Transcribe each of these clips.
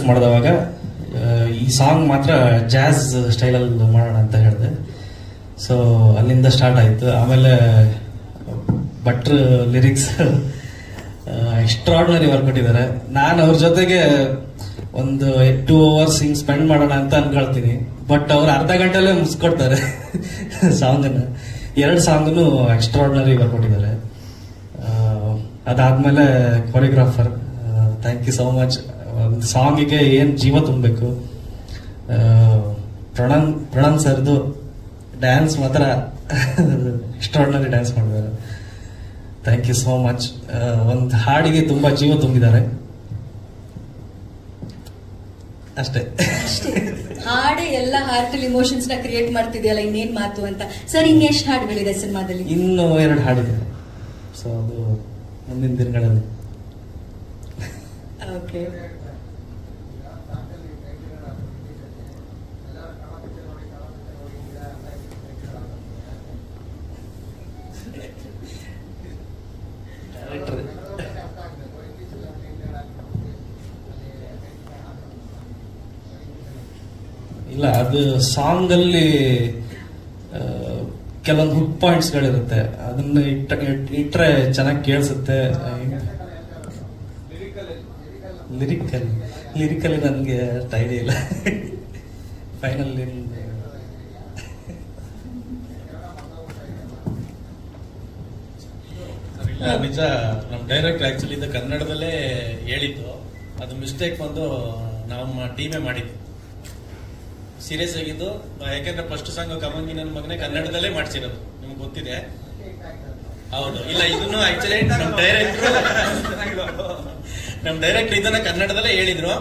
ಮಾಡಿದವಾಗ ಈ ಸಾಂಗ್ ಮಾತ್ರ ಜಾಝ್ ಸ್ಟೈಲಲ್ಲಿ ಮಾಡೋಣ ಅಂತ ಹೇಳಿದೆ. ಸೊ ಅಲ್ಲಿಂದ ಸ್ಟಾರ್ಟ್ ಆಯಿತು. ಆಮೇಲೆ ಭಟ್ರು ಲಿರಿಕ್ಸ್ ಎಕ್ಸ್ಟ್ರಾರ್ಡಿನರಿ ವರ್ಕ್ ಕೊಟ್ಟಿದ್ದಾರೆ. ನಾನು ಅವ್ರ ಜೊತೆಗೆ ಒಂದು 2 hours ಹಿಂಗ್ ಸ್ಪೆಂಡ್ ಮಾಡೋಣ ಅಂತ ಅನ್ಕೊಳ್ತೀನಿ. ಬಟ್ ಅವ್ರು ಅರ್ಧ ಗಂಟೆಲ್ಲೇ ಮುಗಿಸ್ಕೊಡ್ತಾರೆ ಸಾಂಗನ್ನ. 2 ಸಾಂಗ್ನು ಎಕ್ಸ್ಟ್ರಾರ್ಡಿನರಿ ವರ್ಕ್ ಕೊಟ್ಟಿದ್ದಾರೆ. ಅದಾದ್ಮೇಲೆ choreographer, thank you so much. ಒಂದು ಸಾಂಗಿಗೆ ಏನ್ ಜೀವ ತುಂಬಬೇಕು. ಪ್ರಣಮ್ ಸರ್ದು ಡ್ಯಾನ್ಸ್ ಮಾತ್ರ ಎಕ್ಸ್ಟ್ರಾರ್ಡಿನರಿ ಡ್ಯಾನ್ಸ್ ಮಾಡಿದ್ದಾರೆ. Thank you so much. ಒಂದು ಹಾಡಿಗೆ ತುಂಬಾ ಜೀವ ತುಂಬಿದ್ದಾರೆ ಅಷ್ಟೇ. ಹಾಡೆ ಎಲ್ಲ ಹಾರ್ಟಲ್ಲಿ ಇಮೋಷನ್ಸ್ ನ ಕ್ರಿಯೇಟ್ ಮಾಡ್ತಿದೆಯಲ್ಲ, ಇನ್ನೇನ್ ಮಾತು ಅಂತ. ಸರ್, ಇನ್ನೆಷ್ಟು ಹಾಡುಗಳಿದೆ ಸಿನಿಮಾದಲ್ಲಿ? ಇನ್ನು 2 ಹಾಡಿದೆ. ಸೊ ಅದು ಮುಂದಿನ ದಿನಗಳಲ್ಲಿ. ಓಕೆ. ಇಲ್ಲ, ಅದು ಸಾಂಗ್ ಅಲ್ಲಿ ಕೆಲವೊಂದು ಹುಕ್ ಪಾಯಿಂಟ್ಸ್ ಗಳಿರುತ್ತೆ. ಅದನ್ನ ಇಟ್ರೆ ಚೆನ್ನಾಗಿ ಕೇಳಿಸುತ್ತೆ. ಲಿರಿಕಲ್ಲಿ ನನಗೆ ಐಡಿಯಾ ಇಲ್ಲ. ಫೈನಲ್ ನಿಜ. ನಮ್ಮ ಡೈರೆಕ್ಟರ್ ಆಕ್ಚುಲಿ ಇದು ಕನ್ನಡದಲ್ಲೇ ಹೇಳಿದ್ದು, ಅದು ಮಿಸ್ಟೇಕ್ ಬಂದು ನಮ್ಮ ಟೀಮೇ ಮಾಡಿದ್ದು. ಸೀರಿಯಸ್ ಆಗಿದ್ದು. ಯಾಕಂದ್ರೆ ಫಸ್ಟ್ ಸಾಂಗ್ ಕಮಂಗಿ ನನ್ನ ಮಗನೇ ಕನ್ನಡದಲ್ಲೇ ಮಾಡ್ಸಿರೋದು, ನಿಮ್ಗೆ ಗೊತ್ತಿದೆ. ಹೌದು. ಇಲ್ಲ, ಇದನ್ನು ಆಕ್ಚುಲಿ ನಮ್ ಡೈರೆಕ್ಟರ್ ಇದನ್ನ ಕನ್ನಡದಲ್ಲೇ ಹೇಳಿದ್ರು.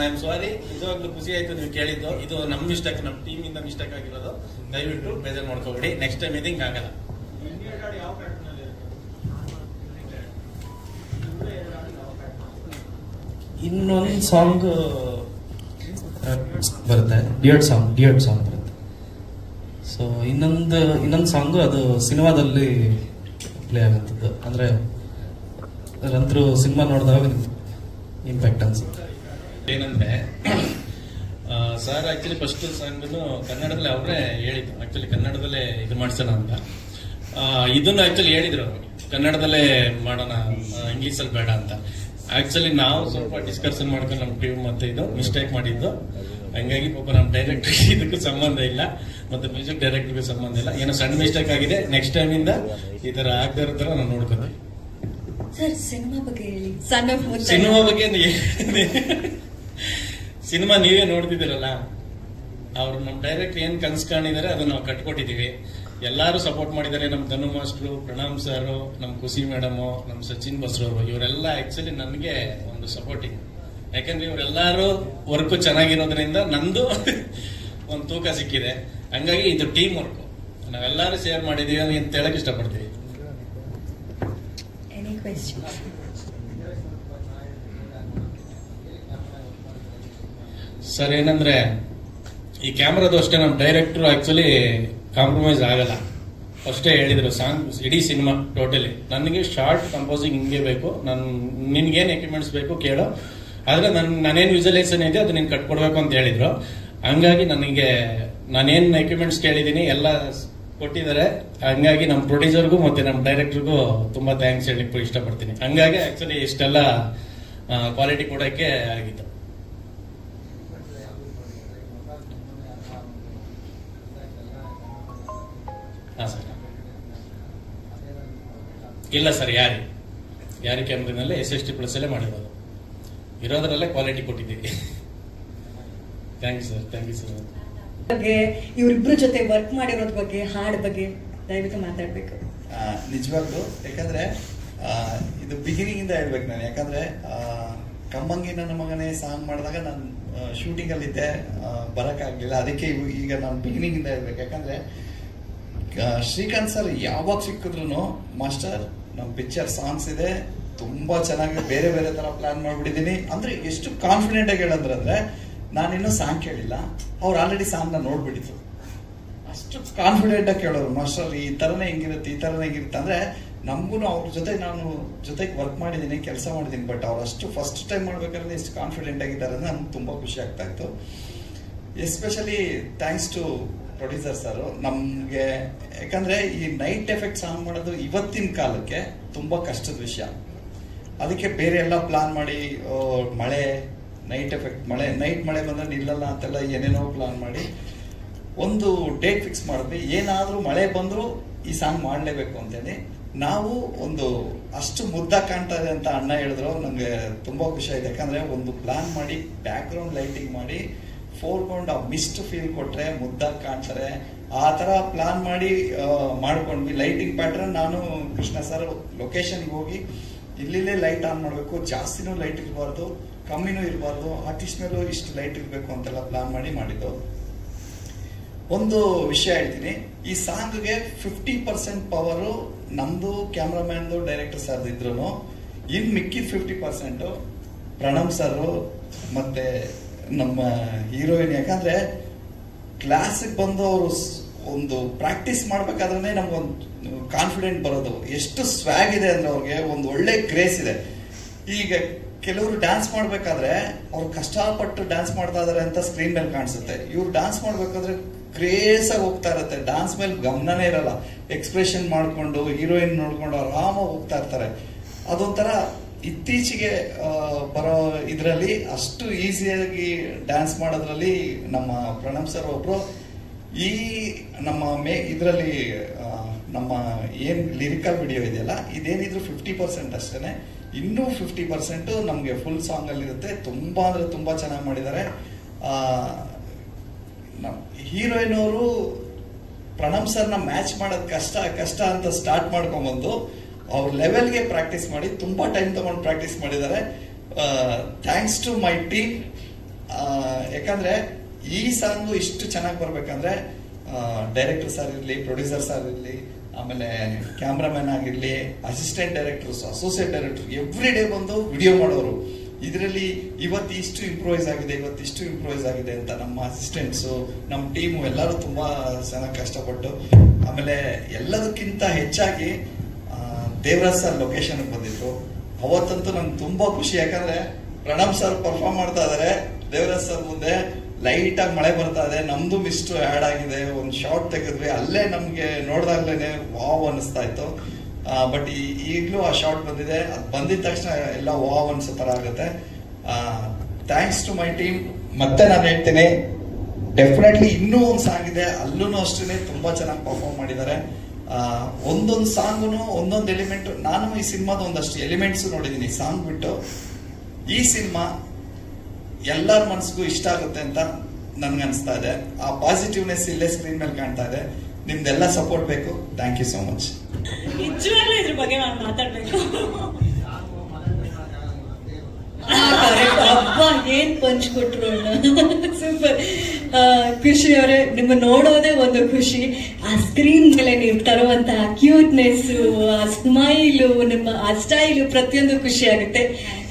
ಐ ಆಮ್ ಸಾರಿ, ನಿಜವಾಗ್ಲೂ ಖುಷಿ ಆಯ್ತು ನೀವು ಕೇಳಿದ್ದು. ಇದು ನಮ್ ಮಿಸ್ಟೇಕ್, ನಮ್ ಟೀಮ್ ಇಂದ ಮಿಸ್ಟೇಕ್ ಆಗಿರೋದು. ದಯವಿಟ್ಟು ಬೇಜಾರು ಮಾಡ್ಕೋಬೇಡಿ. ನೆಕ್ಸ್ಟ್ ಟೈಮ್ ಇದು ಹಿಂಗ್ ಆಗಲ್ಲ. ಇನ್ನೊಂದು ಸಾಂಗ್ ಬರುತ್ತೆ, ಡಿಯಟ್ ಸಾಂಗ್ ಬರುತ್ತೆ. ಸೊ ಇನ್ನೊಂದು ಸಾಂಗು ಅದು ಸಿನಿಮಾದಲ್ಲಿ ಪ್ಲೇ ಆಗುತ್ತದ್ದು. ಅಂದ್ರೆ ಅದಂತರೂ ಸಿನಿಮಾ ನೋಡಿದಾಗ ಇಂಪ್ಯಾಕ್ಟ್ ಅನ್ಸುತ್ತೆ. ಏನಂದ್ರೆ ಸರ್ ಆಕ್ಚುಲಿ ಫಸ್ಟ್ ಸಾಂಗ್ ಕನ್ನಡದಲ್ಲಿ ಅವರೇ ಹೇಳಿದ್ರು. ಆಕ್ಚುಲಿ ಕನ್ನಡದಲ್ಲೇ ಇದು ಮಾಡ್ಸೋಣ ಅಂತ. ಇದನ್ನು ಆಕ್ಚುಲಿ ಹೇಳಿದ್ರು ಅವರು, ಕನ್ನಡದಲ್ಲೇ ಮಾಡೋಣ, ಇಂಗ್ಲಿಷ್ ಅಲ್ಲಿ ಬೇಡ ಅಂತ. ಆಕ್ಚುಲಿ ನಾವು ಸ್ವಲ್ಪ ಡಿಸ್ಕಷನ್ ಮಾಡ್ಕೊಂಡು ನಮ್ಮ ಟೀಮ್ ಮತ್ತೆ ಇದು ಮಿಸ್ಟೇಕ್ ಮಾಡಿದ್ದು. ಹಂಗಾಗಿ ಪಾಪ ನಮ್ಮ ಡೈರೆಕ್ಟರ್ ಇದಕ್ಕೂ ಸಂಬಂಧ ಇಲ್ಲ, ಮತ್ತೆ ಮ್ಯೂಸಿಕ್ ಡೈರೆಕ್ಟರ್ಗೂ ಸಂಬಂಧ ಇಲ್ಲ. ಏನೋ ಸಣ್ಣ ಮಿಸ್ಟೇಕ್ ಆಗಿದೆ. ನೆಕ್ಸ್ಟ್ ಟೈಮ್ ಇಂದ ಈ ತರ ಆಗದೇ ಇರೋ ತರ ನಾವು ನೋಡ್ಕೊಂತೀವಿ. ಸರ್, ಸಿನಿಮಾ ಬಗ್ಗೆ ಹೇಳಿ. ಸಿನಿಮಾ ಬಗ್ಗೆ ಸಿನಿಮಾ ನೀವೇ ನೋಡ್ತಿದ್ದೀರಲ್ಲ. ಅವ್ರು ನಮ್ಮ ಡೈರೆಕ್ಟರ್ ಏನ್ ಕನ್ಸ್ ಕಾಣಿದ್ದಾರೆ ಅದನ್ನ ನಾವು ಕಟ್ಕೊಟ್ಟಿದೀವಿ. ಎಲ್ಲಾರು ಸಪೋರ್ಟ್ ಮಾಡಿದ್ದಾರೆ. ನಮ್ ಧನು ಮಾಸ್ಟ್ರು, ಪ್ರಣಾಮ್ ಸರ್, ನಮ್ ಖುಷಿ ಮೇಡಮ್, ನಮ್ ಸಚಿನ್ ಬಸ್ರವರು, ಇವರೆಲ್ಲ ಆಕ್ಚುಲಿ ನನಗೆ ಒಂದು ಸಪೋರ್ಟಿಂಗ್. ಯಾಕಂದ್ರೆ ಇವರೆಲ್ಲರೂ ವರ್ಕ್ ಚೆನ್ನಾಗಿರೋದ್ರಿಂದ ನಂದು ಒಂದು ತೂಕ ಸಿಕ್ಕಿದೆ. ಹಂಗಾಗಿ ಇದು ಟೀಮ್ ವರ್ಕ್, ನಾವೆಲ್ಲರೂ ಶೇರ್ ಮಾಡಿದೀವಿ ಅಂತ ಹೇಳಕ್ ಇಷ್ಟಪಡ್ತೀವಿ. ಸರ್, ಏನಂದ್ರೆ ಈ ಕ್ಯಾಮ್ರಾದು ಅಷ್ಟೇ ನಮ್ಮ ಡೈರೆಕ್ಟರ್ ಆಕ್ಚುಲಿ ಕಾಂಪ್ರಮೈಸ್ ಆಗಲ್ಲ. ಅಷ್ಟೇ ಹೇಳಿದ್ರು ಸಾಂಗ್ ಇಡೀ ಸಿನಿಮಾ ಟೋಟಲಿ ನನಗೆ ಶಾರ್ಟ್ ಕಂಪೋಸಿಂಗ್ ಹಿಂಗೆ ಬೇಕು, ನಿನ್ಗೇನ್ ಎಕ್ವಿಪ್ಮೆಂಟ್ಸ್ ಬೇಕು ಕೇಳೋ, ಆದ್ರೆ ನಾನೇನ್ ವಿಜುವಲೈಸೇಷನ್ ಇದೆ ಅದು ನೀನ್ ಕಟ್ಕೊಡ್ಬೇಕು ಅಂತ ಹೇಳಿದ್ರು. ಹಂಗಾಗಿ ನನಗೆ ನಾನೇನ್ ಎಕ್ವಿಪ್ಮೆಂಟ್ಸ್ ಕೇಳಿದೀನಿ ಎಲ್ಲ ಕೊಟ್ಟಿದ್ದಾರೆ. ಹಂಗಾಗಿ ನಮ್ಮ ಪ್ರೊಡ್ಯೂಸರ್ಗೂ ಮತ್ತೆ ನಮ್ಮ ಡೈರೆಕ್ಟರ್ಗೂ ತುಂಬಾ ಥ್ಯಾಂಕ್ಸ್ ಹೇಳಿಕ್ಕೆ ಇಷ್ಟಪಡ್ತೀನಿ. ಹಂಗಾಗಿ ಆಕ್ಚುಲಿ ಇಷ್ಟೆಲ್ಲ ಕ್ವಾಲಿಟಿ ಕೊಡಕ್ಕೆ ಆಗಿತ್ತು. ಇಲ್ಲ ಸರ್, ಯಾರಿ ಕ್ಯಾಮ್ರಿನಲ್ಲೇ SST+ ಅಲ್ಲೇ ಮಾಡಿರೋದು. ಇರೋದ್ರಲ್ಲೇ ಕ್ವಾಲಿಟಿ ಕೊಟ್ಟಿದ್ದೀವಿ. Thank you sir. ಬಗ್ಗೆ, ಇವರಿಬ್ರು ಜೊತೆ ವರ್ಕ್ ಮಾಡಿರೋದ್ರ ಬಗ್ಗೆ, ಹಾಡ್ ಬಗ್ಗೆ ದಯವಿಟ್ಟು ಮಾತಾಡ್ಬೇಕು. ನಿಜವಾಗ್ಲು ಯಾಕಂದ್ರೆ ಇದು ಬಿಗಿನಿಂಗ್ ಇಂದ ಹೇಳ್ಬೇಕು ನಾನು. ಯಾಕಂದ್ರೆ ಕಮ್ಮಂಗಿ ನನ್ನ ಮಗನೇ ಸಾಂಗ್ ಮಾಡಿದಾಗ ನಾನು ಶೂಟಿಂಗ್ ಅಲ್ಲಿ ಇದ್ದೆ, ಬರಕ್ಕಾಗ್ಲಿಲ್ಲ. ಅದಕ್ಕೆ ಈಗ ನಾನು ಬಿಗಿನಿಂಗ್ ಇಂದ ಹೇಳ್ಬೇಕು. ಯಾಕಂದ್ರೆ ಶ್ರೀಕಾಂತ್ ಸರ್ ಯಾವಾಗ ಸಿಕ್ಕಿದ್ರು, ಮಾಸ್ಟರ್ ನಮ್ಮ ಪಿಕ್ಚರ್ ಸಾಂಗ್ಸ್ ಇದೆ, ತುಂಬಾ ಚೆನ್ನಾಗಿ ಬೇರೆ ಬೇರೆ ತರ ಪ್ಲಾನ್ ಮಾಡ್ಬಿಟ್ಟಿದೀನಿ. ಅಂದ್ರೆ ಎಷ್ಟು ಕಾನ್ಫಿಡೆಂಟ್ ಆಗಿ ಹೇಳಂದ್ರೆ, ನಾನಿನ್ನೂ ಸಾಂಗ್ ಕೇಳಿಲ್ಲ, ಅವ್ರು ಆಲ್ರೆಡಿ ಸಾಂಗ್ ನ ನೋಡ್ಬಿಟ್ಟಿದ್ರು. ಅಷ್ಟು ಕಾನ್ಫಿಡೆಂಟ್ ಆಗಿ ಕೇಳೋರು, ಮಾಸ್ಟರ್ ಈ ತರನೇ ಹಿಂಗಿರುತ್ತೆ ಅಂದ್ರೆ ನಮಗೂ ಅವ್ರ ಜೊತೆ ನಾನು ಜೊತೆಗೆ ವರ್ಕ್ ಮಾಡಿದ್ದೀನಿ, ಕೆಲಸ ಮಾಡಿದ್ದೀನಿ. ಬಟ್ ಅವ್ರು ಅಷ್ಟು ಫಸ್ಟ್ ಟೈಮ್ ಮಾಡ್ಬೇಕಾದ್ರೆ ಎಷ್ಟು ಕಾನ್ಫಿಡೆಂಟ್ ಆಗಿದ್ದಾರೆ ಅಂದ್ರೆ ನಮ್ಗೆ ತುಂಬಾ ಖುಷಿ ಆಗ್ತಾ ಇತ್ತು. Especially thanks to producer sir. ನಮ್ಗೆ ಯಾಕಂದ್ರೆ ಈ ನೈಟ್ ಎಫೆಕ್ಟ್ ಸಾಂಗ್ ಮಾಡೋದು ಇವತ್ತಿನ ಕಾಲಕ್ಕೆ ತುಂಬಾ ಕಷ್ಟದ ವಿಷಯ. ಅದಕ್ಕೆ ಬೇರೆ ಎಲ್ಲ ಪ್ಲಾನ್ ಮಾಡಿ ಮಳೆ, ನೈಟ್ ಎಫೆಕ್ಟ್, ನೈಟ್ ಮಳೆ ಬಂದ್ರೆ ನಿಲ್ಲಲ್ಲ ಅಂತೆಲ್ಲ ಏನೇನೋ ಪ್ಲಾನ್ ಮಾಡಿ ಒಂದು ಡೇಟ್ ಫಿಕ್ಸ್ ಮಾಡಿದ್ವಿ. ಏನಾದ್ರೂ ಮಳೆ ಬಂದ್ರು ಈ ಸಾಂಗ್ ಮಾಡ್ಲೇಬೇಕು ಅಂತೇಳಿ ನಾವು ಒಂದು ಅಷ್ಟು ಮುದ್ದಾಗಿ ಕಾಣ್ತಾ ಇದೆ ಅಂತ ಅಣ್ಣ ಹೇಳಿದ್ರು. ನಂಗೆ ತುಂಬಾ ಖುಷಿ ಆಯ್ತು. ಯಾಕಂದ್ರೆ ಒಂದು ಪ್ಲಾನ್ ಮಾಡಿ ಬ್ಯಾಕ್ ಗ್ರೌಂಡ್ ಲೈಟಿಂಗ್ ಮಾಡಿ ಫೋರ್ಗ್ರೌಂಡ್ ಆ ಮಿಸ್ಟ್ ಫೀಲ್ ಕೊಟ್ರೆ ಮುದ್ದಾಗಿ ಕಾಣ್ತಾರೆ. ಆ ತರ ಪ್ಲಾನ್ ಮಾಡಿ ಮಾಡ್ಕೊಂಡ್ವಿ. ಲೈಟಿಂಗ್ ಪ್ಯಾಟರ್ನ್ ನಾನು ಕೃಷ್ಣ ಸರ್ ಲೊಕೇಶನ್ಗೆ ಹೋಗಿ ಇಲ್ಲಿಲ್ಲೇ ಲೈಟ್ ಆನ್ ಮಾಡಬೇಕು, ಜಾಸ್ತಿನೂ ಲೈಟ್ ಇರಬಾರ್ದು, ಕಮ್ಮಿನೂ ಇರಬಾರ್ದು, ಆರ್ಟಿಸ್ಟ್ ಮೇಲೂ ಇಷ್ಟು ಲೈಟ್ ಇರಬೇಕು ಅಂತೆಲ್ಲ ಪ್ಲಾನ್ ಮಾಡಿದ್ದು. ಒಂದು ವಿಷಯ ಹೇಳ್ತೀನಿ, ಈ ಸಾಂಗ್ಗೆ 50% ಪವರು ನಮ್ದು ಕ್ಯಾಮ್ರಾಮ್ಯಾನ್ದು ಡೈರೆಕ್ಟರ್ ಸರ್ ಇದ್ರು. ಇನ್ ಮಿಕ್ಕಿದ 50% ಪ್ರಣಮ್ ಸರ್ ಮತ್ತೆ ನಮ್ಮ ಹೀರೋಯಿನ್. ಯಾಕಂದ್ರೆ ಕ್ಲಾಸಿಗೆ ಬಂದು ಅವರು ಒಂದು ಪ್ರಾಕ್ಟೀಸ್ ಮಾಡ್ಬೇಕಾದ್ರೆ ನಮ್ಗೊಂದು ಕಾನ್ಫಿಡೆಂಟ್ ಬರೋದು. ಎಷ್ಟು ಸ್ವ್ಯಾಗ್ ಇದೆ ಅಂದ್ರೆ ಅವ್ರಿಗೆ ಒಂದು ಒಳ್ಳೆ ಕ್ರೇಸ್ ಇದೆ. ಈಗ ಕೆಲವರು ಡ್ಯಾನ್ಸ್ ಮಾಡ್ಬೇಕಾದ್ರೆ ಅವ್ರು ಕಷ್ಟಪಟ್ಟು ಡ್ಯಾನ್ಸ್ ಮಾಡ್ತಾ ಇದಾರೆ ಅಂತ ಸ್ಕ್ರೀನ್ ಮೇಲೆ ಕಾಣಿಸುತ್ತೆ. ಇವ್ರು ಡ್ಯಾನ್ಸ್ ಮಾಡ್ಬೇಕಾದ್ರೆ ಕ್ರೇಸ್ ಆಗಿ ಹೋಗ್ತಾ ಇರತ್ತೆ, ಡ್ಯಾನ್ಸ್ ಮೇಲೆ ಗಮನನೇ ಇರಲ್ಲ, ಎಕ್ಸ್ಪ್ರೆಷನ್ ಮಾಡ್ಕೊಂಡು ಹೀರೋಯಿನ್ ನೋಡ್ಕೊಂಡು ಆರಾಮಾಗಿ ಹೋಗ್ತಾ ಇರ್ತಾರೆ. ಅದೊಂಥರ ಇತ್ತೀಚೆಗೆ ಬರೋ ಇದರಲ್ಲಿ ಅಷ್ಟು ಈಸಿಯಾಗಿ ಡ್ಯಾನ್ಸ್ ಮಾಡೋದ್ರಲ್ಲಿ ನಮ್ಮ ಪ್ರಣಮ್ ಸರ್ ಒಬ್ರು. ಈ ನಮ್ಮ ಇದರಲ್ಲಿ ನಮ್ಮ ಏನ್ ಲಿರಿಕಲ್ ವಿಡಿಯೋ ಇದೆಯಲ್ಲ, ಇದೇನಿದ್ರು 50% ಅಷ್ಟೇನೆ. ಇನ್ನೂ 50% ನಮ್ಗೆ ಫುಲ್ ಸಾಂಗ್ ಅಲ್ಲಿ ಇರುತ್ತೆ. ತುಂಬಾ ಅಂದ್ರೆ ತುಂಬಾ ಚೆನ್ನಾಗಿ ಮಾಡಿದ್ದಾರೆ. ಹೀರೋಯಿನ್ ಅವರು ಪ್ರಣಮ್ ಸರ್ನ ಮ್ಯಾಚ್ ಮಾಡೋದು ಕಷ್ಟ ಅಂತ ಸ್ಟಾರ್ಟ್ ಮಾಡ್ಕೊಂಡ್ಬಂದು ಅವ್ರ ಲೆವೆಲ್ಗೆ ಪ್ರಾಕ್ಟೀಸ್ ಮಾಡಿ ತುಂಬಾ ಟೈಮ್ ತಗೊಂಡು ಪ್ರಾಕ್ಟೀಸ್ ಮಾಡಿದ್ದಾರೆ. Thanks to my team. ಯಾಕಂದ್ರೆ ಈ ಸಾಂಗು ಇಷ್ಟು ಚೆನ್ನಾಗಿ ಬರ್ಬೇಕಂದ್ರೆ ಡೈರೆಕ್ಟರ್ ಸರ್ ಇರ್ಲಿ, ಪ್ರೊಡ್ಯೂಸರ್ ಸರ್ ಇರ್ಲಿ, ಆಮೇಲೆ ಕ್ಯಾಮ್ರಾಮನ್ ಆಗಿರ್ಲಿ, assistant directors, associate director every day ಬಂದು ವಿಡಿಯೋ ಮಾಡೋರು. ಇದರಲ್ಲಿ ಇವತ್ತಿಷ್ಟು ಇಂಪ್ರೂವೈಸ್ ಆಗಿದೆ ಅಂತ ನಮ್ಮ ಅಸಿಸ್ಟೆಂಟ್ಸ್, ನಮ್ಮ ಟೀಮು ಎಲ್ಲರೂ ತುಂಬಾ ಚೆನ್ನಾಗಿ ಕಷ್ಟಪಟ್ಟು. ಆಮೇಲೆ ಎಲ್ಲದಕ್ಕಿಂತ ಹೆಚ್ಚಾಗಿ ದೇವರಾಜ್ ಸರ್ ಲೊಕೇಶನ್ ಬಂದಿದ್ರು. ಅವತ್ತಂತೂ ನಂಗೆ ತುಂಬಾ ಖುಷಿ. ಯಾಕಂದ್ರೆ ಪ್ರಣಮ್ ಸರ್ ಪರ್ಫಾರ್ಮ್ ಮಾಡ್ತಾ ಇದಾರೆ, ದೇವರಾಜ್ ಸರ್ ಮುಂದೆ ಲೈಟ್ ಆಗಿ ಮಳೆ ಬರ್ತಾ ಇದೆ, ನಮ್ದು ಮಿಸ್ಟ್ ಆಡ್ ಆಗಿದೆ, ಒಂದು ಶಾರ್ಟ್ ತೆಗೆದ್ವಿ. ಅಲ್ಲೇ ನಮ್ಗೆ ನೋಡ್ದಾಗ್ಲೇನೆ ವಾವ್ ಅನಿಸ್ತಾ ಇತ್ತು. ಬಟ್ ಈಗಲೂ ಆ ಶಾರ್ಟ್ ಬಂದಿದೆ. ಅದು ಬಂದಿದ ತಕ್ಷಣ ಎಲ್ಲ ವಾವ್ ಅನ್ಸೋ ತರ ಆಗುತ್ತೆ. Thanks to my team. ಮತ್ತೆ ನಾನು ಹೇಳ್ತೀನಿ, ಡೆಫಿನೆಟ್ಲಿ ಇನ್ನೂ ಒಂದು ಸಾಂಗ್ ಇದೆ, ಅಲ್ಲೂ ಅಷ್ಟೇ ತುಂಬಾ ಚೆನ್ನಾಗಿ ಪರ್ಫಾರ್ಮ್ ಮಾಡಿದ್ದಾರೆ. ಒಂದೊಂದು ಸಾಂಗುನು ಒಂದೊಂದು ಎಲಿಮೆಂಟ್. ನಾನು ಈ ಸಿನಿಮಾದ ಒಂದಷ್ಟು ಎಲಿಮೆಂಟ್ಸ್ ನೋಡಿದೀನಿ ಸಾಂಗ್ ಬಿಟ್ಟು. ಈ ಸಿನಿಮಾ ಎಲ್ಲರ ಮನಸ್ಸಿಗೂ ಇಷ್ಟ ಆಗುತ್ತೆ ಅಂತ ನನ್ಗೆ ಅನಿಸ್ತಾ ಇದೆ. ಆ ಪಾಸಿಟಿವ್ನೆಸ್ ಇಲ್ಲೇ ಸ್ಕ್ರೀನ್ ಮೇಲೆ ಕಾಣ್ತಾ ಇದೆ. ನಿಮ್ದೆಲ್ಲ ಸಪೋರ್ಟ್ ಬೇಕು. Thank you so much. ನಿಜವಾಗ್ಲೂ ಇದ್ರ ಬಗ್ಗೆ ನಾನು ಮಾತಾಡ್ಬೇಕು. ಅಬ್ಬಾ ಏನ್ ಪಂಚ್ ಕೊಟ್ರು, ಸೂಪರ್. ಖುಷಿ ಅವರೇ, ನಿಮ್ಮ ನೋಡೋದೇ ಒಂದು ಖುಷಿ. ಆ ಸ್ಕ್ರೀನ್ ಮೇಲೆ ನೀವು ತರುವಂತಹ ಕ್ಯೂಟ್ನೆಸ್, ಆ ಸ್ಮೈಲು, ನಿಮ್ಮ ಆ ಸ್ಟೈಲು ಪ್ರತಿಯೊಂದು ಖುಷಿ ಆಗುತ್ತೆ.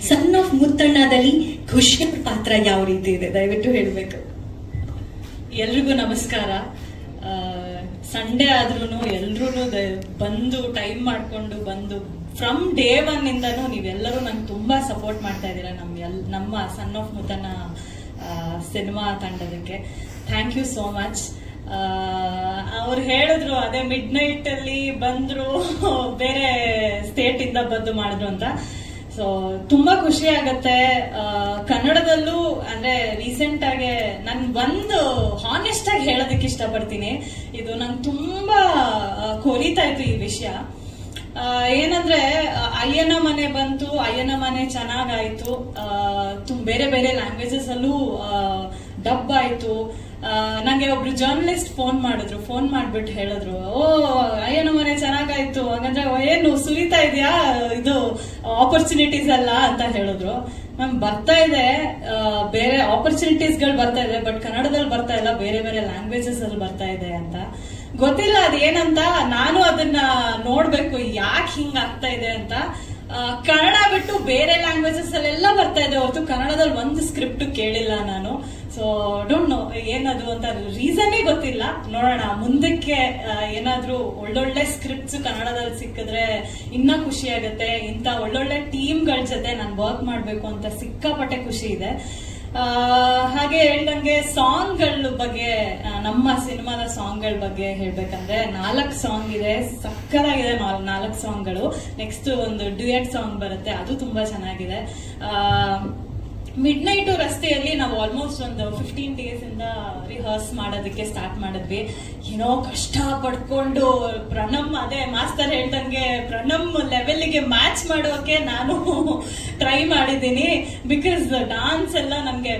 ಸನ್ ಆಫ್ ಮುತ್ತಣ್ಣದಲ್ಲಿ ಖುಷಿಯ ಪಾತ್ರ ಯಾವ ರೀತಿ ಇದೆ ದಯವಿಟ್ಟು ಹೇಳ್ಬೇಕು. ಎಲ್ರಿಗೂ ನಮಸ್ಕಾರ. ಸಂಡೇ ಆದ್ರೂ ಎಲ್ರೂ ಬಂದು ಟೈಮ್ ಮಾಡ್ಕೊಂಡು ಬಂದು ಫ್ರಮ್ ಡೇ 1 ಇಂದನೂ ನೀವೆಲ್ಲರೂ ನಂಗೆ ತುಂಬಾ ಸಪೋರ್ಟ್ ಮಾಡ್ತಾ ಇದ್ದೀರಾ ನಮ್ಮ ಸನ್ ಆಫ್ ಮುತ್ತಣ್ಣ ಸಿನಿಮಾ ತಂಡದಕ್ಕೆ. Thank you so much. ಅವ್ರು ಹೇಳಿದ್ರು ಅದೇ ಮಿಡ್ ನೈಟ್ ಅಲ್ಲಿ ಬಂದ್ರು, ಬೇರೆ ಸ್ಟೇಟ್ ಇಂದ ಬಂದು ಮಾಡಿದ್ರು ಅಂತ. ಸೊ ತುಂಬಾ ಖುಷಿ ಆಗತ್ತೆ. ಕನ್ನಡದಲ್ಲೂ ಅಂದ್ರೆ ರೀಸೆಂಟ್ ಆಗಿ ನನ್ ಒಂದು ಹಾನೆಸ್ಟ್ ಆಗಿ ಹೇಳೋದಕ್ಕೆ ಇಷ್ಟಪಡ್ತೀನಿ. ಇದು ನಂಗೆ ತುಂಬಾ ಕೊರಿತಾ ಇತ್ತು ಈ ವಿಷಯ. ಏನಂದ್ರೆ ಅಯ್ಯನ ಮನೆ ಬಂತು, ಅಯ್ಯನ ಮನೆ ಚೆನ್ನಾಗಾಯ್ತು, ಬೇರೆ ಬೇರೆ ಲ್ಯಾಂಗ್ವೇಜಸ್ ಅಲ್ಲೂ ಡಬ್ ಆಯ್ತು. ನಂಗೆ ಒಬ್ರು ಜರ್ನಲಿಸ್ಟ್ ಫೋನ್ ಮಾಡಿದ್ರು. ಫೋನ್ ಮಾಡ್ಬಿಟ್ಟು ಹೇಳಿದ್ರು, ಓ ಅಯ್ಯನ ಮನೆ ಚೆನ್ನಾಗಾಯ್ತು, ಹಾಗಂದ್ರೆ ಏನು ಸುರಿತಾ ಇದೆಯಾ ಇದು ಆಪರ್ಚುನಿಟೀಸ್ ಅಲ್ಲ ಅಂತ ಹೇಳಿದ್ರು. ಮ್ಯಾಮ್ ಬರ್ತಾ ಇದೆ, ಬೇರೆ ಆಪರ್ಚುನಿಟೀಸ್ ಗಳು ಬರ್ತಾ ಇದೆ, ಬಟ್ ಕನ್ನಡದಲ್ಲಿ ಬರ್ತಾ ಇಲ್ಲ, ಬೇರೆ ಬೇರೆ ಲ್ಯಾಂಗ್ವೇಜಸ್ ಅಲ್ಲಿ ಬರ್ತಾ ಇದೆ ಅಂತ. ಗೊತ್ತಿಲ್ಲ ಅದೇನಂತ, ನಾನು ಅದನ್ನ ನೋಡ್ಬೇಕು ಯಾಕೆ ಹಿಂಗ ಆಗ್ತಾ ಇದೆ ಅಂತ. ಕನ್ನಡ ಬಿಟ್ಟು ಬೇರೆ ಲ್ಯಾಂಗ್ವೇಜಸ್ ಅಲ್ಲೆಲ್ಲ ಬರ್ತಾ ಇದೆ ಹೊರತು ಕನ್ನಡದಲ್ಲಿ ಒಂದು ಸ್ಕ್ರಿಪ್ಟ್ ಕೇಳಿಲ್ಲ ನಾನು. ಸೊ ಡೋಂಟ್ ನೋ ಏನದು ಅಂತ ರೀಸನ್ನೇ ಗೊತ್ತಿಲ್ಲ. ನೋಡೋಣ ಮುಂದಕ್ಕೆ ಏನಾದ್ರೂ ಒಳ್ಳೊಳ್ಳೆ ಸ್ಕ್ರಿಪ್ಟ್ಸ್ ಕನ್ನಡದಲ್ಲಿ ಸಿಕ್ಕಿದ್ರೆ ಇನ್ನ ಖುಷಿ ಆಗುತ್ತೆ. ಇಂತ ಒಳ್ಳೊಳ್ಳೆ ಟೀಮ್ಗಳ ಜೊತೆ ನಾನು ವರ್ಕ್ ಮಾಡ್ಬೇಕು ಅಂತ ಸಿಕ್ಕಾಪಟ್ಟೆ ಖುಷಿ ಇದೆ. ಹಾಗೆ ಹೇಳ್ದಂಗೆ ಸಾಂಗ್ಗಳ ಬಗ್ಗೆ, ನಮ್ಮ ಸಿನಿಮಾದ ಸಾಂಗ್ಗಳ ಬಗ್ಗೆ ಹೇಳ್ಬೇಕಂದ್ರೆ 4 ಸಾಂಗ್ ಇದೆ, ಸಕ್ಕತ್ತಾಗಿದೆ 4 ಸಾಂಗ್ಗಳು. ನೆಕ್ಸ್ಟ್ ಒಂದು ಡ್ಯೂಯೆಟ್ ಸಾಂಗ್ ಬರುತ್ತೆ, ಅದು ತುಂಬಾ ಚೆನ್ನಾಗಿದೆ. ಮಿಡ್ ನೈಟ್ ರಸ್ತೆಯಲ್ಲಿ ನಾವು ಆಲ್ಮೋಸ್ಟ್ ಒಂದು 15 days ಇಂದ ರಿಹರ್ಸ್ ಮಾಡೋದಕ್ಕೆ ಸ್ಟಾರ್ಟ್ ಮಾಡಿದ್ವಿ. ಏನೋ ಕಷ್ಟ ಪಡ್ಕೊಂಡು ಪ್ರಣಮ್, ಅದೇ ಮಾಸ್ತರ್ ಹೇಳ್ದಂಗೆ ಪ್ರಣಮ್ ಲೆವೆಲ್ಗೆ ಮ್ಯಾಚ್ ಮಾಡೋಕೆ ನಾನು ಟ್ರೈ ಮಾಡಿದ್ದೀನಿ. ಬಿಕಾಸ್ ಡಾನ್ಸ್ ಎಲ್ಲ ನಮ್ಗೆ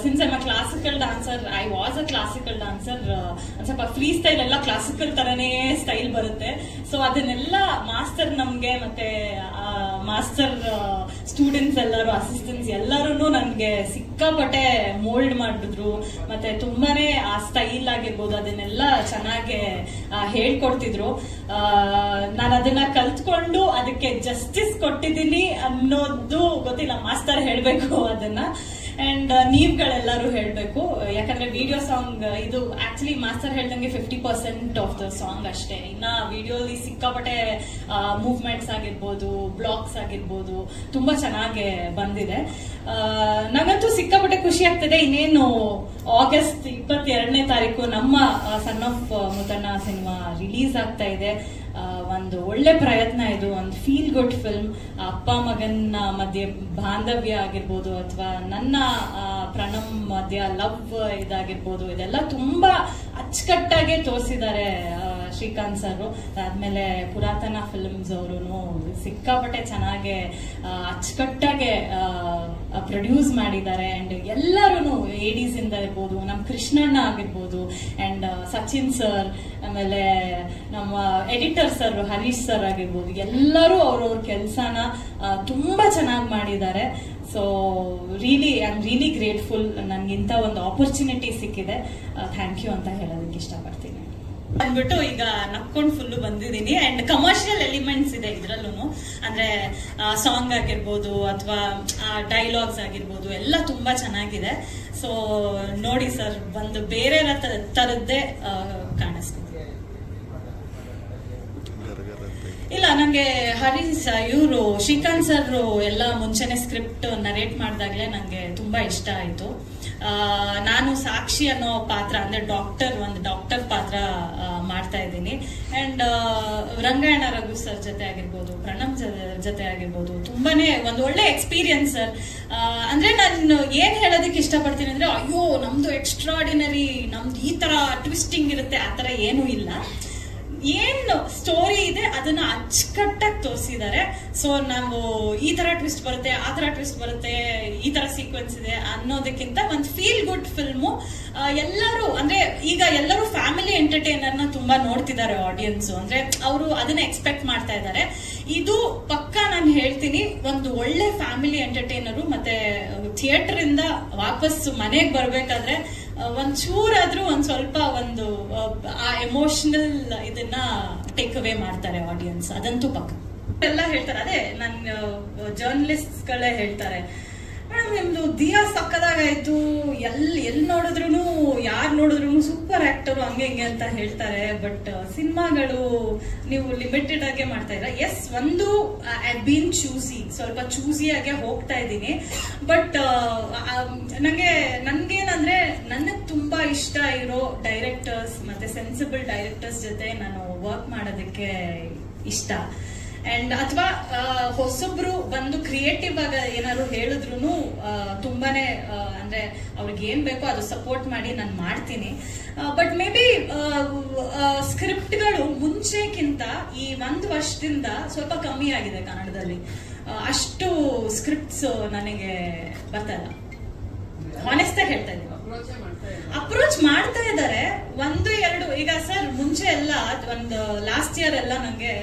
since I classical dancer, I was a classical dancer, ಸ್ವಲ್ಪ ಫ್ರೀ ಸ್ಟೈಲ್ ಎಲ್ಲ ಕ್ಲಾಸಿಕಲ್ ತರನೇ ಸ್ಟೈಲ್ ಬರುತ್ತೆ. ಸೊ ಅದನ್ನೆಲ್ಲ ಮಾಸ್ತರ್ ನಮ್ಗೆ, ಮತ್ತೆ ಮಾಸ್ಟರ್ ಸ್ಟೂಡೆಂಟ್ಸ್ ಎಲ್ಲರೂ, ಅಸಿಸ್ಟೆಂಟ್ಸ್ ಎಲ್ಲರೂ ನನ್ಗೆ ಸಿಕ್ಕಾಪಟ್ಟೆ ಮೋಲ್ಡ್ ಮಾಡಿದ್ರು. ಮತ್ತೆ ತುಂಬಾನೇ ಆ ಸ್ಟೈಲ್ ಆಗಿರ್ಬೋದು ಅದನ್ನೆಲ್ಲ ಚೆನ್ನಾಗಿ ಹೇಳ್ಕೊಡ್ತಿದ್ರು. ನಾನು ಅದನ್ನ ಕಲ್ತ್ಕೊಂಡು ಅದಕ್ಕೆ ಜಸ್ಟಿಸ್ ಕೊಟ್ಟಿದ್ದೀನಿ ಅನ್ನೋದು ಗೊತ್ತಿಲ್ಲ, ಮಾಸ್ತರ್ ಹೇಳ್ಬೇಕು ಅದನ್ನ. ಅಂಡ್ ನೀವುಗಳೆಲ್ಲರೂ ಹೇಳ್ಬೇಕು, ಯಾಕಂದ್ರೆ ವಿಡಿಯೋ ಸಾಂಗ್ ಇದು ಆಕ್ಚುಲಿ ಮಾಸ್ತರ್ ಹೇಳ್ದಂಗೆ 50% ಆಫ್ ದ ಸಾಂಗ್ ಅಷ್ಟೇ. ಇನ್ನ ವಿಡಿಯೋಲಿ ಸಿಕ್ಕಾಪಟ್ಟೆ ಮೂವ್ಮೆಂಟ್ಸ್ ಆಗಿರ್ಬೋದು, ಬ್ಲಾಕ್ಸ್ ಆಗಿರ್ಬೋದು ತುಂಬಾ ಚೆನ್ನಾಗಿ ಬಂದಿದೆ. ನನಗಂತೂ ಸಿಕ್ಕಾಪಟ್ಟೆ ಖುಷಿ ಆಗ್ತದೆ. ಇನ್ನೇನು ಆಗಸ್ಟ್ 22ನೇ ತಾರೀಕು ನಮ್ಮ son of Muthanna cinema release ಆಗ್ತಾ ಇದೆ. ಒಂದು ಒಳ್ಳೆ ಪ್ರಯತ್ನ ಇದು, ಒಂದು ಫೀಲ್ ಗುಡ್ ಫಿಲ್ಮ್. ಅಪ್ಪ ಮಗನ ಮಧ್ಯೆ ಬಾಂಧವ್ಯ ಆಗಿರ್ಬೋದು, ಅಥವಾ ನನ್ನ ಪ್ರಣಮ್ ಮಧ್ಯ ಲವ್ ಇದಾಗಿರ್ಬೋದು, ಇದೆಲ್ಲ ತುಂಬಾ ಅಚ್ಚುಕಟ್ಟಾಗಿ ತೋರಿಸಿದ್ದಾರೆ ಶ್ರೀಕಾಂತ್ ಸರ್. ಅದಾದ್ಮೇಲೆ ಪುರಾತನ ಫಿಲ್ಮ್ಸ್ ಅವರು ಸಿಕ್ಕಾಪಟ್ಟೆ ಚೆನ್ನಾಗಿ ಅಚ್ಚುಕಟ್ಟಾಗಿ ಪ್ರೊಡ್ಯೂಸ್ ಮಾಡಿದ್ದಾರೆ. ಅಂಡ್ ಎಲ್ಲರೂ ಏಡೀಸ್ ಇಂದ ಇರ್ಬೋದು, ನಮ್ಮ ಕೃಷ್ಣಣ್ಣ ಆಗಿರ್ಬೋದು, ಅಂಡ್ ಸಚಿನ್ ಸರ್, ಆಮೇಲೆ ನಮ್ಮ ಎಡಿಟರ್ ಸರ್ ಹರೀಶ್ ಸರ್ ಆಗಿರ್ಬೋದು, ಎಲ್ಲರೂ ಅವ್ರವ್ರ ಕೆಲಸನ ತುಂಬಾ ಚೆನ್ನಾಗಿ ಮಾಡಿದ್ದಾರೆ. So I am really grateful. ನನ್ಗಿಂತ ಒಂದು ಆಪರ್ಚುನಿಟಿ ಸಿಕ್ಕಿದೆ, ಥ್ಯಾಂಕ್ ಯು ಅಂತ ಹೇಳೋದಕ್ಕೆ ಇಷ್ಟಪಡ್ತೀನಿ. ಅಂದ್ಬಿಟ್ಟು ಈಗ ನಕ್ಕೊಂಡು ಫುಲ್ಲು ಬಂದಿದ್ದೀನಿ. ಅಂಡ್ ಕಮರ್ಷಿಯಲ್ ಎಲಿಮೆಂಟ್ಸ್ ಇದೆ ಇದ್ರಲ್ಲೂ, ಅಂದ್ರೆ ಸಾಂಗ್ ಆಗಿರ್ಬೋದು ಅಥವಾ ಡೈಲಾಗ್ಸ್ ಆಗಿರ್ಬೋದು ಎಲ್ಲ ತುಂಬಾ ಚೆನ್ನಾಗಿದೆ. ಸೊ ನೋಡಿ ಸರ್, ಒಂದು ಬೇರೆ ತರದ್ದೇ ಕಾಣಿಸ್ಕೊತೀವಿ. ಇಲ್ಲ, ನಂಗೆ ಹರೀಶ್ ಇವರು ಶ್ರೀಕಾಂತ್ ಸರ್ ಎಲ್ಲ ಮುಂಚೆನೆ ಸ್ಕ್ರಿಪ್ಟ್ ನರೇಟ್ ಮಾಡಿದಾಗ್ಲೇ ನಂಗೆ ತುಂಬಾ ಇಷ್ಟ ಆಯ್ತು. ನಾನು ಸಾಕ್ಷಿ ಅನ್ನೋ ಪಾತ್ರ, ಅಂದ್ರೆ ಒಂದು ಡಾಕ್ಟರ್ ಪಾತ್ರ ಮಾಡ್ತಾ ಇದ್ದೀನಿ. ಅಂಡ್ ರಂಗಾಯಣ ರಘು ಸರ್ ಜೊತೆ ಆಗಿರ್ಬೋದು, ಪ್ರಣಮ್ ಜೊತೆ ಆಗಿರ್ಬೋದು, ತುಂಬಾನೇ ಒಂದು ಒಳ್ಳೆ ಎಕ್ಸ್ಪೀರಿಯನ್ಸ್ ಸರ್. ಅಂದ್ರೆ ನಾನು ಏನ್ ಹೇಳೋದಕ್ಕೆ ಇಷ್ಟಪಡ್ತೀನಿ ಅಂದ್ರೆ, ಅಯ್ಯೋ ನಮ್ದು ಎಕ್ಸ್ಟ್ರಾರ್ಡಿನರಿ, ನಮ್ದು ಈ ತರ ಟ್ವಿಸ್ಟಿಂಗ್ ಇರುತ್ತೆ, ಆ ತರ ಏನೂ ಇಲ್ಲ. ಏನ್ ಸ್ಟೋರಿ ಇದೆ ಅದನ್ನ ಅಚ್ಚುಕಟ್ಟಾಗಿ ತೋರಿಸಿದ್ದಾರೆ. ಸೊ ನಾವು ಈ ತರ ಟ್ವಿಸ್ಟ್ ಬರುತ್ತೆ, ಆ ತರ ಟ್ವಿಸ್ಟ್ ಬರುತ್ತೆ, ಈ ತರ ಸೀಕ್ವೆನ್ಸ್ ಇದೆ ಅನ್ನೋದಕ್ಕಿಂತ ಒಂದು ಫೀಲ್ ಗುಡ್ ಫಿಲ್ಮು. ಎಲ್ಲರೂ ಅಂದ್ರೆ ಈಗ ಎಲ್ಲರೂ ಫ್ಯಾಮಿಲಿ ಎಂಟರ್ಟೈನರ್ ನ ತುಂಬಾ ನೋಡ್ತಿದ್ದಾರೆ ಆಡಿಯನ್ಸ್, ಅಂದ್ರೆ ಅವರು ಅದನ್ನ ಎಕ್ಸ್ಪೆಕ್ಟ್ ಮಾಡ್ತಾ ಇದ್ದಾರೆ. ಇದು ಪಕ್ಕಾ ನಾನು ಹೇಳ್ತೀನಿ, ಒಂದು ಒಳ್ಳೆ ಫ್ಯಾಮಿಲಿ ಎಂಟರ್ಟೈನರು. ಮತ್ತೆ ಥಿಯೇಟರ್ ಇಂದ ವಾಪಸ್ ಮನೆಗೆ ಬರ್ಬೇಕಾದ್ರೆ ಒಂಚೂರಾದ್ರೂ ಒಂದ್ ಸ್ವಲ್ಪ ಒಂದು ಆ ಎಮೋಷನಲ್ ಇದನ್ನ ಟೇಕ್ ಅವೇ ಮಾಡ್ತಾರೆ ಆಡಿಯನ್ಸ್, ಅದಂತೂ ಪಕ್ಕ. ಎಲ್ಲ ಹೇಳ್ತಾರೆ, ಅದೇ ನನ್ನ ಜರ್ನಲಿಸ್ಟ್ ಗಳೇ ಹೇಳ್ತಾರೆ, ಮೇಡಮ್ ನಿಮ್ದು ದಿಯಾ ಸಕ್ಕದಾಗಾಯ್ತು, ಎಲ್ಲಿ ನೋಡಿದ್ರು ಯಾರು ನೋಡಿದ್ರು ಸೂಪರ್ ಆಕ್ಟರ್ ಹಂಗೆ ಹಿಂಗೆ ಅಂತ ಹೇಳ್ತಾರೆ. ಬಟ್ ಸಿನಿಮಾಗಳು ನೀವು ಲಿಮಿಟೆಡ್ ಆಗೇ ಮಾಡ್ತಾ ಇದ್ರ. ಎಸ್, ಒಂದು ಐ ಬೀನ್ ಚೂಸಿ, ಸ್ವಲ್ಪ ಚೂಸಿಯಾಗೆ ಹೋಗ್ತಾ ಇದ್ದೀನಿ. ಬಟ್ ನನ್ಗೇನಂದ್ರೆ ನನಗೆ ತುಂಬಾ ಇಷ್ಟ ಇರೋ ಡೈರೆಕ್ಟರ್ಸ್ ಮತ್ತೆ ಸೆನ್ಸಿಬಲ್ ಡೈರೆಕ್ಟರ್ಸ್ ಜೊತೆ ನಾನು ವರ್ಕ್ ಮಾಡೋದಕ್ಕೆ ಇಷ್ಟ. ಅಂಡ್ ಅಥವಾ ಹೊಸೊಬ್ರು ಬಂದು ಕ್ರಿಯೇಟಿವ್ ಆಗ ಏನಾದ್ರು ಹೇಳಿದ್ರು ತುಂಬಾನೇ ಅಂದ್ರೆ ಅವ್ರಿಗೆ ಏನ್ ಬೇಕೋ ಅದು ಸಪೋರ್ಟ್ ಮಾಡಿ ನಾನು ಮಾಡ್ತೀನಿ. ಬಟ್ ಮೇ ಬಿ ಸ್ಕ್ರಿಪ್ಟ್ಗಳು ಮುಂಚೆಕ್ಕಿಂತ ಈ 1 ವರ್ಷದಿಂದ ಸ್ವಲ್ಪ ಕಮ್ಮಿ ಆಗಿದೆ ಕನ್ನಡದಲ್ಲಿ. ಅಷ್ಟು ಸ್ಕ್ರಿಪ್ಟ್ಸ್ ನನಗೆ ಬರ್ತಾ ಇಲ್ಲ, ಹಾನೆಸ್ಟ್ ಆಗಿ ಹೇಳ್ತಾ ಇದ್ದೀನಿ. ಅಪ್ರೋಚ್ ಮಾಡ್ತಾ ಇದ್ದಾರೆ 1-2. ಈಗ ಸರ್ ಮುಂಚೆ ಎಲ್ಲ ಒಂದು ಲಾಸ್ಟ್ ಇಯರ್ ಎಲ್ಲ ನಂಗೆ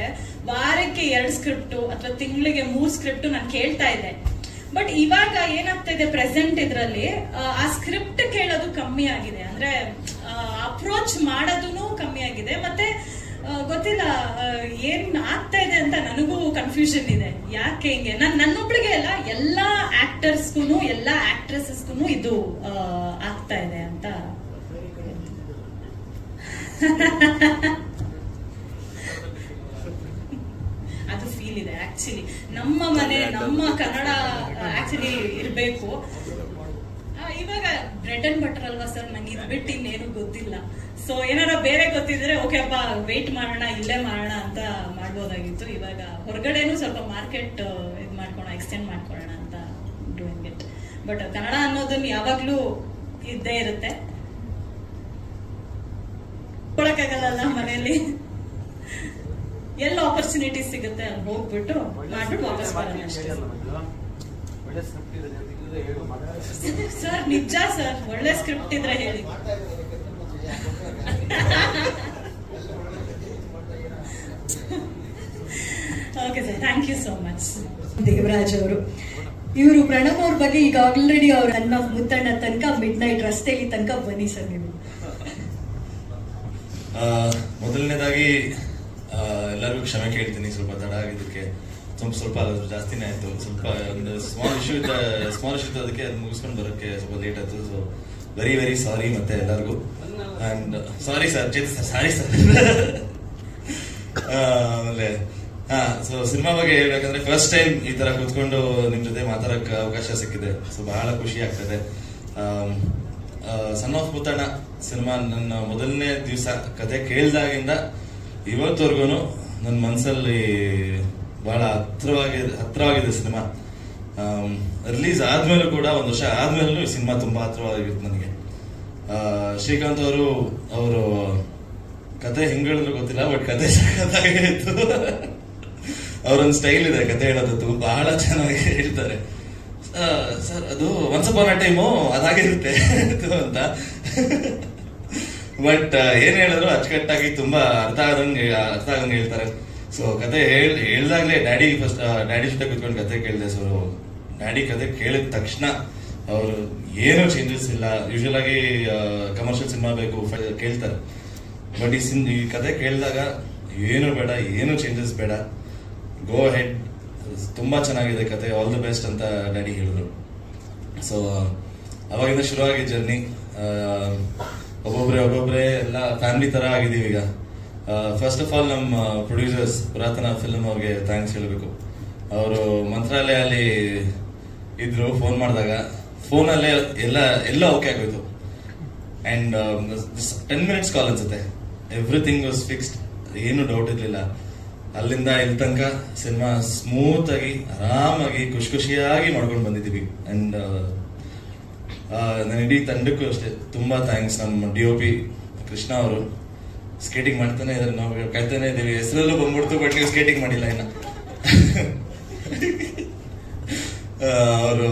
ವಾರಕ್ಕೆ 2 ಸ್ಕ್ರಿಪ್ಟ್ ಅಥವಾ ತಿಂಗಳಿಗೆ 3 ಸ್ಕ್ರಿಪ್ಟ್ ನಾನು ಕೇಳ್ತಾ ಇದ್ದೆ. ಬಟ್ ಇವಾಗ ಏನಾಗ್ತಾ ಇದೆ ಪ್ರೆಸೆಂಟ್ ಇದ್ರಲ್ಲಿ, ಆ ಸ್ಕ್ರಿಪ್ಟ್ ಕೇಳೋದು ಕಮ್ಮಿ ಆಗಿದೆ, ಅಂದ್ರೆ ಅಪ್ರೋಚ್ ಮಾಡೋದು ಕಮ್ಮಿ ಆಗಿದೆ. ಮತ್ತೆ ಗೊತ್ತಿಲ್ಲ ಏನ್ ಆಗ್ತಾ ಇದೆ ಅಂತ ನನಗೂ ಕನ್ಫ್ಯೂಷನ್ ಇದೆ. ಯಾಕೆ ಹಿಂಗೆ ನನ್ನೊಬ್ಳಿಗೆ ಅಲ್ಲ, ಎಲ್ಲಾ ಆಕ್ಟರ್ಸ್ಗೂ ಎಲ್ಲಾ ಆಕ್ಟ್ರೆಸಸ್ಗೂ ಇದು ಆಗ್ತಾ ಅದು ಫೀಲ್ ಇದೆ ಆಕ್ಚುಲಿ. ನಮ್ಮ ಮನೆ, ನಮ್ಮ ಕನ್ನಡ ಆಕ್ಚುಲಿ ಇರಬೇಕು. ಇವಾಗ ಬ್ರೆಡ್ ಅಂಡ್ ಬಟರ್ ಅಲ್ವಾ ಸರ್, ನಂಗೆ ಇದ್ಬಿಟ್ಟು ಇನ್ನೇನು ಗೊತ್ತಿಲ್ಲ. ಸೊ ಏನಾರ ಬೇರೆ ಗೊತ್ತಿದ್ರೆ ಓಕೆ ಅಪ್ಪ ವೇಟ್ ಮಾಡೋಣ, ಇಲ್ಲೇ ಮಾಡೋಣ ಅಂತ ಮಾಡ್ಬೋದಾಗಿತ್ತು. ಇವಾಗ ಹೊರಗಡೆನೂ ಸ್ವಲ್ಪ ಮಾರ್ಕೆಟ್ ಇದು ಮಾಡ್ಕೋಣ, ಎಕ್ಸ್ಟೆಂಡ್ ಮಾಡ್ಕೊಳ್ಳೋಣ ಅಂತ ಡೂಯಿಂಗ್ ಇಟ್. ಬಟ್ ಕನ್ನಡ ಅನ್ನೋದನ್ನ ಯಾವಾಗ್ಲೂ ಇದ್ದೇ ಇರುತ್ತೆ, ಕೊಡಕ್ಕಾಗಲ್ಲ. ಮನೆಯಲ್ಲಿ ಎಲ್ಲ ಆಪರ್ಚುನಿಟಿ ಸಿಗುತ್ತೆ, ಅಲ್ಲಿ ಹೋಗ್ಬಿಟ್ಟು ಮಾಡ್ಬಿಟ್ಟು ವಾಪಸ್ ಬರೋಣ ಅಷ್ಟೇ. ಸರ್ ನಿಜ ಸರ್, ಒಳ್ಳೆ ಸ್ಕ್ರಿಪ್ಟ್ ಇದ್ರೆ ಹೇಳಿ. Okay sir, thank you so much. Devaraj ಅವರು, ಇವರು ಪ್ರಣವ್ ಅವ್ರ ಬಗ್ಗೆ ಈಗ ಆಲ್ರೆಡಿ ಅವ್ರ ನನ್ನ ಮುತ್ತಣ್ಣ ತನಕ ಮಿಡ್ ನೈಟ್ ರಸ್ತೆಯಲ್ಲಿ ತನಕ ಬನ್ನಿ ಸರ್ ನೀವು. ಮೊದಲನೇದಾಗಿ ಎಲ್ಲರಿಗೂ ಕ್ಷಮೆ ಕೇಳ್ತೀನಿ, ಸ್ವಲ್ಪ ತಡ ಆಗಿದ್ದಕ್ಕೆ. ಸ್ವಲ್ಪ ಜಾಸ್ತಿನೇ ಆಯ್ತು, ಸ್ವಲ್ಪ ಒಂದು ಸ್ಮಾಲ್ ಇಶ್ಯೂ ಇತ್ತು, ಅದಕ್ಕೆ ಅದು ಮುಗಿಸ್ಕೊಂಡು ಬರೋಕ್ಕೆ ಸ್ವಲ್ಪ ಲೇಟ್ ಆಯ್ತು. ಸೊ ವೆರಿ ವೆರಿ ಸಾರಿ ಮತ್ತೆ ಎಲ್ಲರಿಗೂ. And sorry sir, sorry sir. ಆಮೇಲೆ ಸೊ ಸಿನಿಮಾ ಬಗ್ಗೆ ಹೇಳ್ಬೇಕಂದ್ರೆ ಫಸ್ಟ್ ಟೈಮ್ ಈ ತರ ಕೂತ್ಕೊಂಡು ನಿಮ್ ಜೊತೆ ಮಾತಾಡಕ್ಕೆ ಅವಕಾಶ ಸಿಕ್ಕಿದೆ. ಸೊ ಬಹಳ ಖುಷಿ ಆಗ್ತದೆ. ಸನ್ ಆಫ್ ಮುತ್ತಣ್ಣ ಸಿನಿಮಾ ನನ್ನ ಮೊದಲನೇ ದಿವಸ ಕತೆ ಕೇಳ್ದಾಗಿಂದ ಇವತ್ತವರೆಗೂ ನನ್ನ ಮನಸ್ಸಲ್ಲಿ ಬಹಳ ಹತ್ರವಾಗಿದೆ ಸಿನಿಮಾ. ರಿಲೀಸ್ ಆದ್ಮೇಲೂ ಕೂಡ, ಒಂದು ವರ್ಷ ಆದ್ಮೇಲೂ ಸಿನಿಮಾ ತುಂಬಾ ಹತ್ರವಾಗಿತ್ತು ನನಗೆ. ಶ್ರೀಕಾಂತ್ ಅವರು ಕತೆ ಹೆಂಗ್ ಹೇಳಿದ್ರು ಗೊತ್ತಿಲ್ಲ, ಬಟ್ ಕತೆ ಸಖತ್ತಾಗಿತ್ತು. ಅವರೊಂದು ಸ್ಟೈಲ್ ಇದೆ ಕತೆ ಹೇಳೋದು, ಬಹಳ ಚೆನ್ನಾಗಿ ಹೇಳ್ತಾರೆ. ಸರ್ ಅದು ಒನ್ಸ್ ಅಪಾನ್ ಅ ಟೈಮು ಅದಾಗಿರುತ್ತೆ ಅಂತ. ಬಟ್ ಏನ್ ಹೇಳಿದ್ರು ಅಚ್ಚುಕಟ್ಟಾಗಿ ತುಂಬಾ ಅರ್ಥ ಆಗಂಗೆ ಹೇಳ್ತಾರೆ. ಸೊ ಕತೆ ಹೇಳ್ದಾಗ್ಲೇ ಡ್ಯಾಡಿ ಜೊತೆ ಕುತ್ಕೊಂಡು ಕತೆ ಕೇಳಿದೆ. ಸೊ ಡ್ಯಾಡಿ ಕತೆ ಕೇಳಿದ ತಕ್ಷಣ ಅವರು ಏನೂ ಚೇಂಜಸ್ ಇಲ್ಲ. ಯೂಶುವಲ್ ಆಗಿ ಕಮರ್ಷಿಯಲ್ ಸಿನಿಮಾ ಬೇಕು ಕೇಳ್ತಾರೆ, ಬಟ್ ಈ ಕತೆ ಕೇಳಿದಾಗ ಏನು ಬೇಡ, ಏನು ಚೇಂಜಸ್ ಬೇಡ, ಗೋ ಹೆಡ್, ತುಂಬಾ ಚೆನ್ನಾಗಿದೆ ಕತೆ, ಆಲ್ ದಿ ಬೆಸ್ಟ್ ಅಂತ ಡ್ಯಾಡಿ ಹೇಳಿದ್ರು. ಸೊ ಅವಾಗಿಂದ ಶುರುವಾಗಿದ್ದ ಜರ್ನಿ. ಒಬ್ಬೊಬ್ರೆ ಎಲ್ಲ ಫ್ಯಾಮಿಲಿ ತರ ಆಗಿದೀವಿ ಈಗ. ಫಸ್ಟ್ ಆಫ್ ಆಲ್ ನಮ್ಮ ಪ್ರೊಡ್ಯೂಸರ್ಸ್ ಪುರಾತನ ಫಿಲ್ಮ್ ಅವ್ರಿಗೆ ಥ್ಯಾಂಕ್ಸ್ ಹೇಳಬೇಕು. ಅವರು ಮಂತ್ರಾಲಯಲ್ಲಿ ಇದ್ರು, ಫೋನ್ ಮಾಡಿದಾಗ ಫೋನಲ್ಲೇ ಎಲ್ಲ ಓಕೆ ಆಗೋಯ್ತು. ಅಂಡ್ 10 minutes ಕಾಲ್ ಅನ್ಸುತ್ತೆ, ಎವ್ರಿಥಿಂಗ್ ವಾಸ್ ಫಿಕ್ಸ್ಡ್, ಏನು ಡೌಟ್ ಇರ್ಲಿಲ್ಲ. ಅಲ್ಲಿಂದ ಇಲ್ಲಿ ತನಕ ಸಿನಿಮಾ ಸ್ಮೂತ್ ಆಗಿ ಆರಾಮಾಗಿ ಖುಷಿಯಾಗಿ ಮಾಡ್ಕೊಂಡು ಬಂದಿದ್ದೀವಿ. ಅಂಡ್ ನನ್ನ ಇಡೀ ತಂಡಕ್ಕೂ ಅಷ್ಟೇ ತುಂಬಾ ಥ್ಯಾಂಕ್ಸ್. ನಮ್ಮ DOP ಕೃಷ್ಣ ಅವರು ಸ್ಕೇಟಿಂಗ್ ಮಾಡ್ತಾನೆ ಇದ್ದಾರೆ, ನಾವು ಕಾಯ್ತಾನೆ ಇದ್ದೀವಿ. ಹೆಸರಲ್ಲೂ ಬಂದ್ಬಿಡ್ತು, ಬಟ್ ನೀವು ಸ್ಕೇಟಿಂಗ್ ಮಾಡಿಲ್ಲ ಇನ್ನ. ಅವರು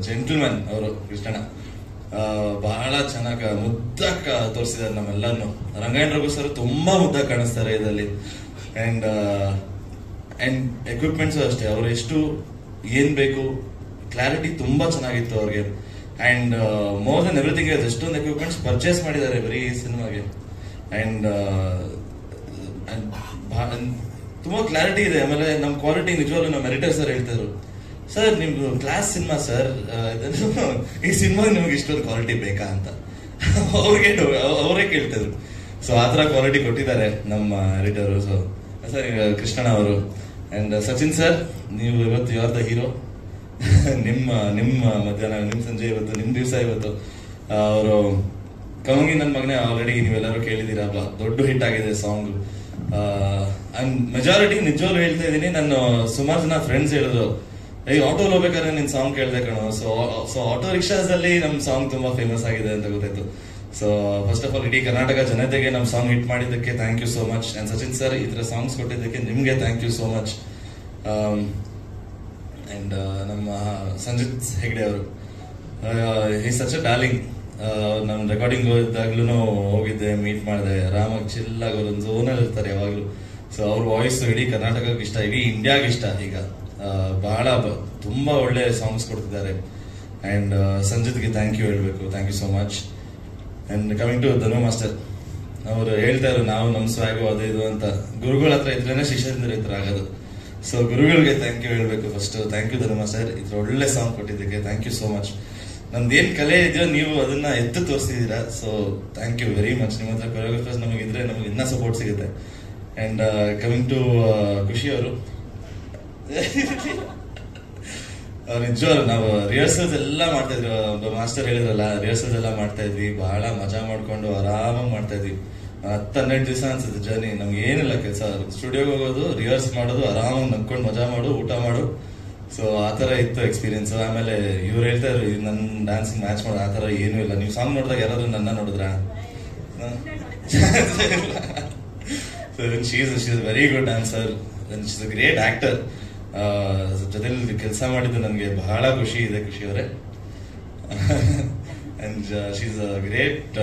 ಜೆಂಟಲ್ಮನ್ ಅವರು ಕೃಷ್ಣಣ್ಣ, ಬಹಳ ಚೆನ್ನಾಗ ಮುದ್ದಾಕ ತೋರಿಸಿದ್ದಾರೆ ನಮ್ಮೆಲ್ಲರನ್ನು. ರಂಗಾಯಣ ರಘು ಸರ್ ತುಂಬಾ ಮುದ್ದಾಗಿ ಕಾಣಿಸ್ತಾರೆ ಇದರಲ್ಲಿ. ಅಂಡ್ ಎಕ್ವಿಪ್ಮೆಂಟ್ಸ್ ಅಷ್ಟೇ, ಅವ್ರು ಎಷ್ಟು ಏನ್ ಬೇಕು ಕ್ಲಾರಿಟಿ ತುಂಬಾ ಚೆನ್ನಾಗಿತ್ತು ಅವ್ರಿಗೆ. ಅಂಡ್ ಮೋರ್ ದನ್ ಎವ್ರಿಥಿಂಗ್ ಎಷ್ಟೊಂದು ಎಕ್ವಿಪ್ಮೆಂಟ್ಸ್ ಪರ್ಚೇಸ್ ಮಾಡಿದ್ದಾರೆ ಬರೀ ಈ ಸಿನಿಮಾಗೆ. ಅಂಡ್ ತುಂಬಾ ಕ್ಲಾರಿಟಿ ಇದೆ. ಆಮೇಲೆ ನಮ್ ಕ್ವಾಲಿಟಿ ನಿಜವಾಗ್ಲೂ ನಮ್ಮ ಎಡಿಟರ್ ಸರ್ ಹೇಳ್ತಿದ್ರು, ಸರ್ ನಿಮ್ದು ಕ್ಲಾಸ್ ಸಿನಿಮಾ ಸರ್, ಈ ಸಿನಿಮಾ ನಿಮ್ಗೆ ಇಷ್ಟೊಂದು ಕ್ವಾಲಿಟಿ ಬೇಕಾ ಅಂತ ಅವರೇ ಕೇಳ್ತಿದ್ರು. ಸೊ ಆತರ ಕ್ವಾಲಿಟಿ ಕೊಟ್ಟಿದ್ದಾರೆ ನಮ್ಮ ಎಡಿಟರ್. ಸೊ ಸರ್ ಕೃಷ್ಣಣ್ಣ ಅವರು ಅಂಡ್ ಸಚಿನ್ ಸರ್, ನೀವು ಇವತ್ತು ಯು ಆರ್ ದ ಹೀರೋ. ನಿಮ್ಮ ಮಧ್ಯಾಹ್ನ, ನಿಮ್ ಸಂಜೆ ಇವತ್ತು, ನಿಮ್ ದಿವಸ ಇವತ್ತು. ಅವರು ಕಮಂಗಿ ನನ್ನ ಮಗನೇ ಆಲ್ರೆಡಿ ನೀವೆಲ್ಲರೂ ಕೇಳಿದೀರ, ದೊಡ್ಡ ಹಿಟ್ ಆಗಿದೆ ಸಾಂಗ್. ಅಂಡ್ ಮೆಜಾರಿಟಿ ನಿಜವಾಗ್ಲೂ ಹೇಳ್ತಾ ಇದೀನಿ, ನನ್ನ ಸುಮಾರು ಜನ ಫ್ರೆಂಡ್ಸ್ ಹೇಳಿದ್ರು, ಆಟೋಲ್ ಹೋಗ್ಬೇಕಾದ್ರೆ ನಿನ್ ಸಾಂಗ್ ಕೇಳ್ದೆ ಕಣೋ. ಸೊ ಆಟೋ ರಿಕ್ಷಾಸ್ ಅಲ್ಲಿ ನಮ್ ಸಾಂಗ್ ತುಂಬಾ ಫೇಮಸ್ ಆಗಿದೆ ಅಂತ ಗೊತ್ತಾಯ್ತು. ಸೊ ಫಸ್ಟ್ ಆಫ್ ಆಲ್ ಇಡೀ ಕರ್ನಾಟಕ ಜನತೆಗೆ ನಮ್ ಸಾಂಗ್ ಹಿಟ್ ಮಾಡಿದ್ದಕ್ಕೆ thank you so much. And Sachin sir ಈ ತರ ಸಾಂಗ್ಸ್ ಕೊಟ್ಟಿದ್ದಕ್ಕೆ ನಿಮ್ಗೆ thank you so much. And ನಮ್ಮ ಸಂಜಿತ್ ಹೆಗ್ಡೆ ಅವರು, ಈ ಸಚ್ ಅ ಡಾರ್ಲಿಂಗ್. ನಮ್ ರೆಕಾರ್ಡಿಂಗ್ ಇದ್ದಾಗ್ಲೂ ಹೋಗಿದ್ದೆ, ಮೀಟ್ ಮಾಡಿದೆ, ಆರಾಮಾಗಿ ಚಿಲ್ಲಾಗಿ ಒಂದು ಝೋನಲ್ಲಿ ಇರ್ತಾರೆ ಯಾವಾಗ್ಲೂ. ಸೊ ಅವ್ರ ವಾಯ್ಸ್ ಇಡೀ ಕರ್ನಾಟಕಕ್ಕೆ ಇಷ್ಟ, ಇಡೀ ಇಂಡಿಯಾಗೆ ಇಷ್ಟ. ಈಗ ಬಹಳ ತುಂಬಾ ಒಳ್ಳೆ ಸಾಂಗ್ಸ್ ಕೊಡ್ತಿದ್ದಾರೆ. ಅಂಡ್ ಸಂಜಿತ್ಗೆ ಥ್ಯಾಂಕ್ ಯು ಹೇಳ್ಬೇಕು, thank you so much. And coming to Dhanu master, ಅವರು ಹೇಳ್ತಾ ಇದ್ರು ನಾವು ನಮ್ ಸ್ವಾಗು ಅದು ಇದು ಅಂತ. ಗುರುಗಳ ಹತ್ರ ಇದ್ರೇನೆ ಶಿಷ್ಯರಿಂದ ಇದ್ರ ಆಗೋದು. ಸೊ ಗುರುಗಳಿಗೆ ಥ್ಯಾಂಕ್ ಯು ಹೇಳ್ಬೇಕು first. Thank you Dhanu master, ಇದ್ರ ಒಳ್ಳೆ ಸಾಂಗ್ ಕೊಟ್ಟಿದ್ದಕ್ಕೆ ಥ್ಯಾಂಕ್ ಯು ಸೋ ಮಚ್. ನಮ್ದೇನ್ ಕಲೆ ಇದೆಯೋ ನೀವು ಅದನ್ನ ಎತ್ತು ತೋರಿಸಿದೀರಾ. So thank you very much. ನಿಮ್ಮ ಹತ್ರ ಕೊರಿಯೋಗ್ರಾಫರ್ಸ್ ನಮಗಿದ್ರೆ ನಮಗೆ ಇನ್ನೂ ಸಪೋರ್ಟ್ ಸಿಗುತ್ತೆ. ಅಂಡ್ ಕಮಿಂಗ್ ಟು ಖುಷಿ ಅವರು, ನಿಜವಾಗ್ಲು ನಾವು ರಿಹರ್ಸಲ್ಸ್ ಎಲ್ಲ ಮಾಡ್ತಾ ಇದ್ವಿ. ಮಾಸ್ಟರ್ ಹೇಳಿದ್ರಲ್ಲ, ರಿಹರ್ಸಲ್ಸ್ ಎಲ್ಲ ಮಾಡ್ತಾ ಇದ್ವಿ, ಬಹಳ ಮಜಾ ಮಾಡ್ಕೊಂಡು ಆರಾಮಾಗಿ ಮಾಡ್ತಾ ಇದ್ವಿ. 10-12 ದಿವಸ ಅನ್ಸುತ್ತೆ ಜರ್ನಿ. ನಮ್ಗೆ ಏನಿಲ್ಲ ಕೆಲಸ, ಸ್ಟುಡಿಯೋಗೆ ಹೋಗೋದು, ರಿಹರ್ಸ್ ಮಾಡೋದು, ಆರಾಮಾಗಿ ನಕ್ಕೊಂಡು ಮಜಾ ಮಾಡು, ಊಟ ಮಾಡು. ಸೊ ಆತರ ಇತ್ತು ಎಕ್ಸ್ಪೀರಿಯನ್ಸ್. ಆಮೇಲೆ ಇವ್ರು ಹೇಳ್ತಾ ಇದ್ರು ನನ್ನ ಡ್ಯಾನ್ಸ್ ಮ್ಯಾಚ್ ಮಾಡೋ ಆತರ ಏನೂ ಇಲ್ಲ. ನೀವು ಸಾಂಗ್ ನೋಡಿದಾಗ ಯಾರಾದ್ರೂ ನನ್ನ ನೋಡಿದ್ರ? She's very good dancer, she's a great actor. ಜೊತೆಲಿ ಕೆಲಸ ಮಾಡಿದ್ದು ನನಗೆ ಬಹಳ ಖುಷಿ ಇದೆ ಖುಷಿ ಅವರೇ. And she's a great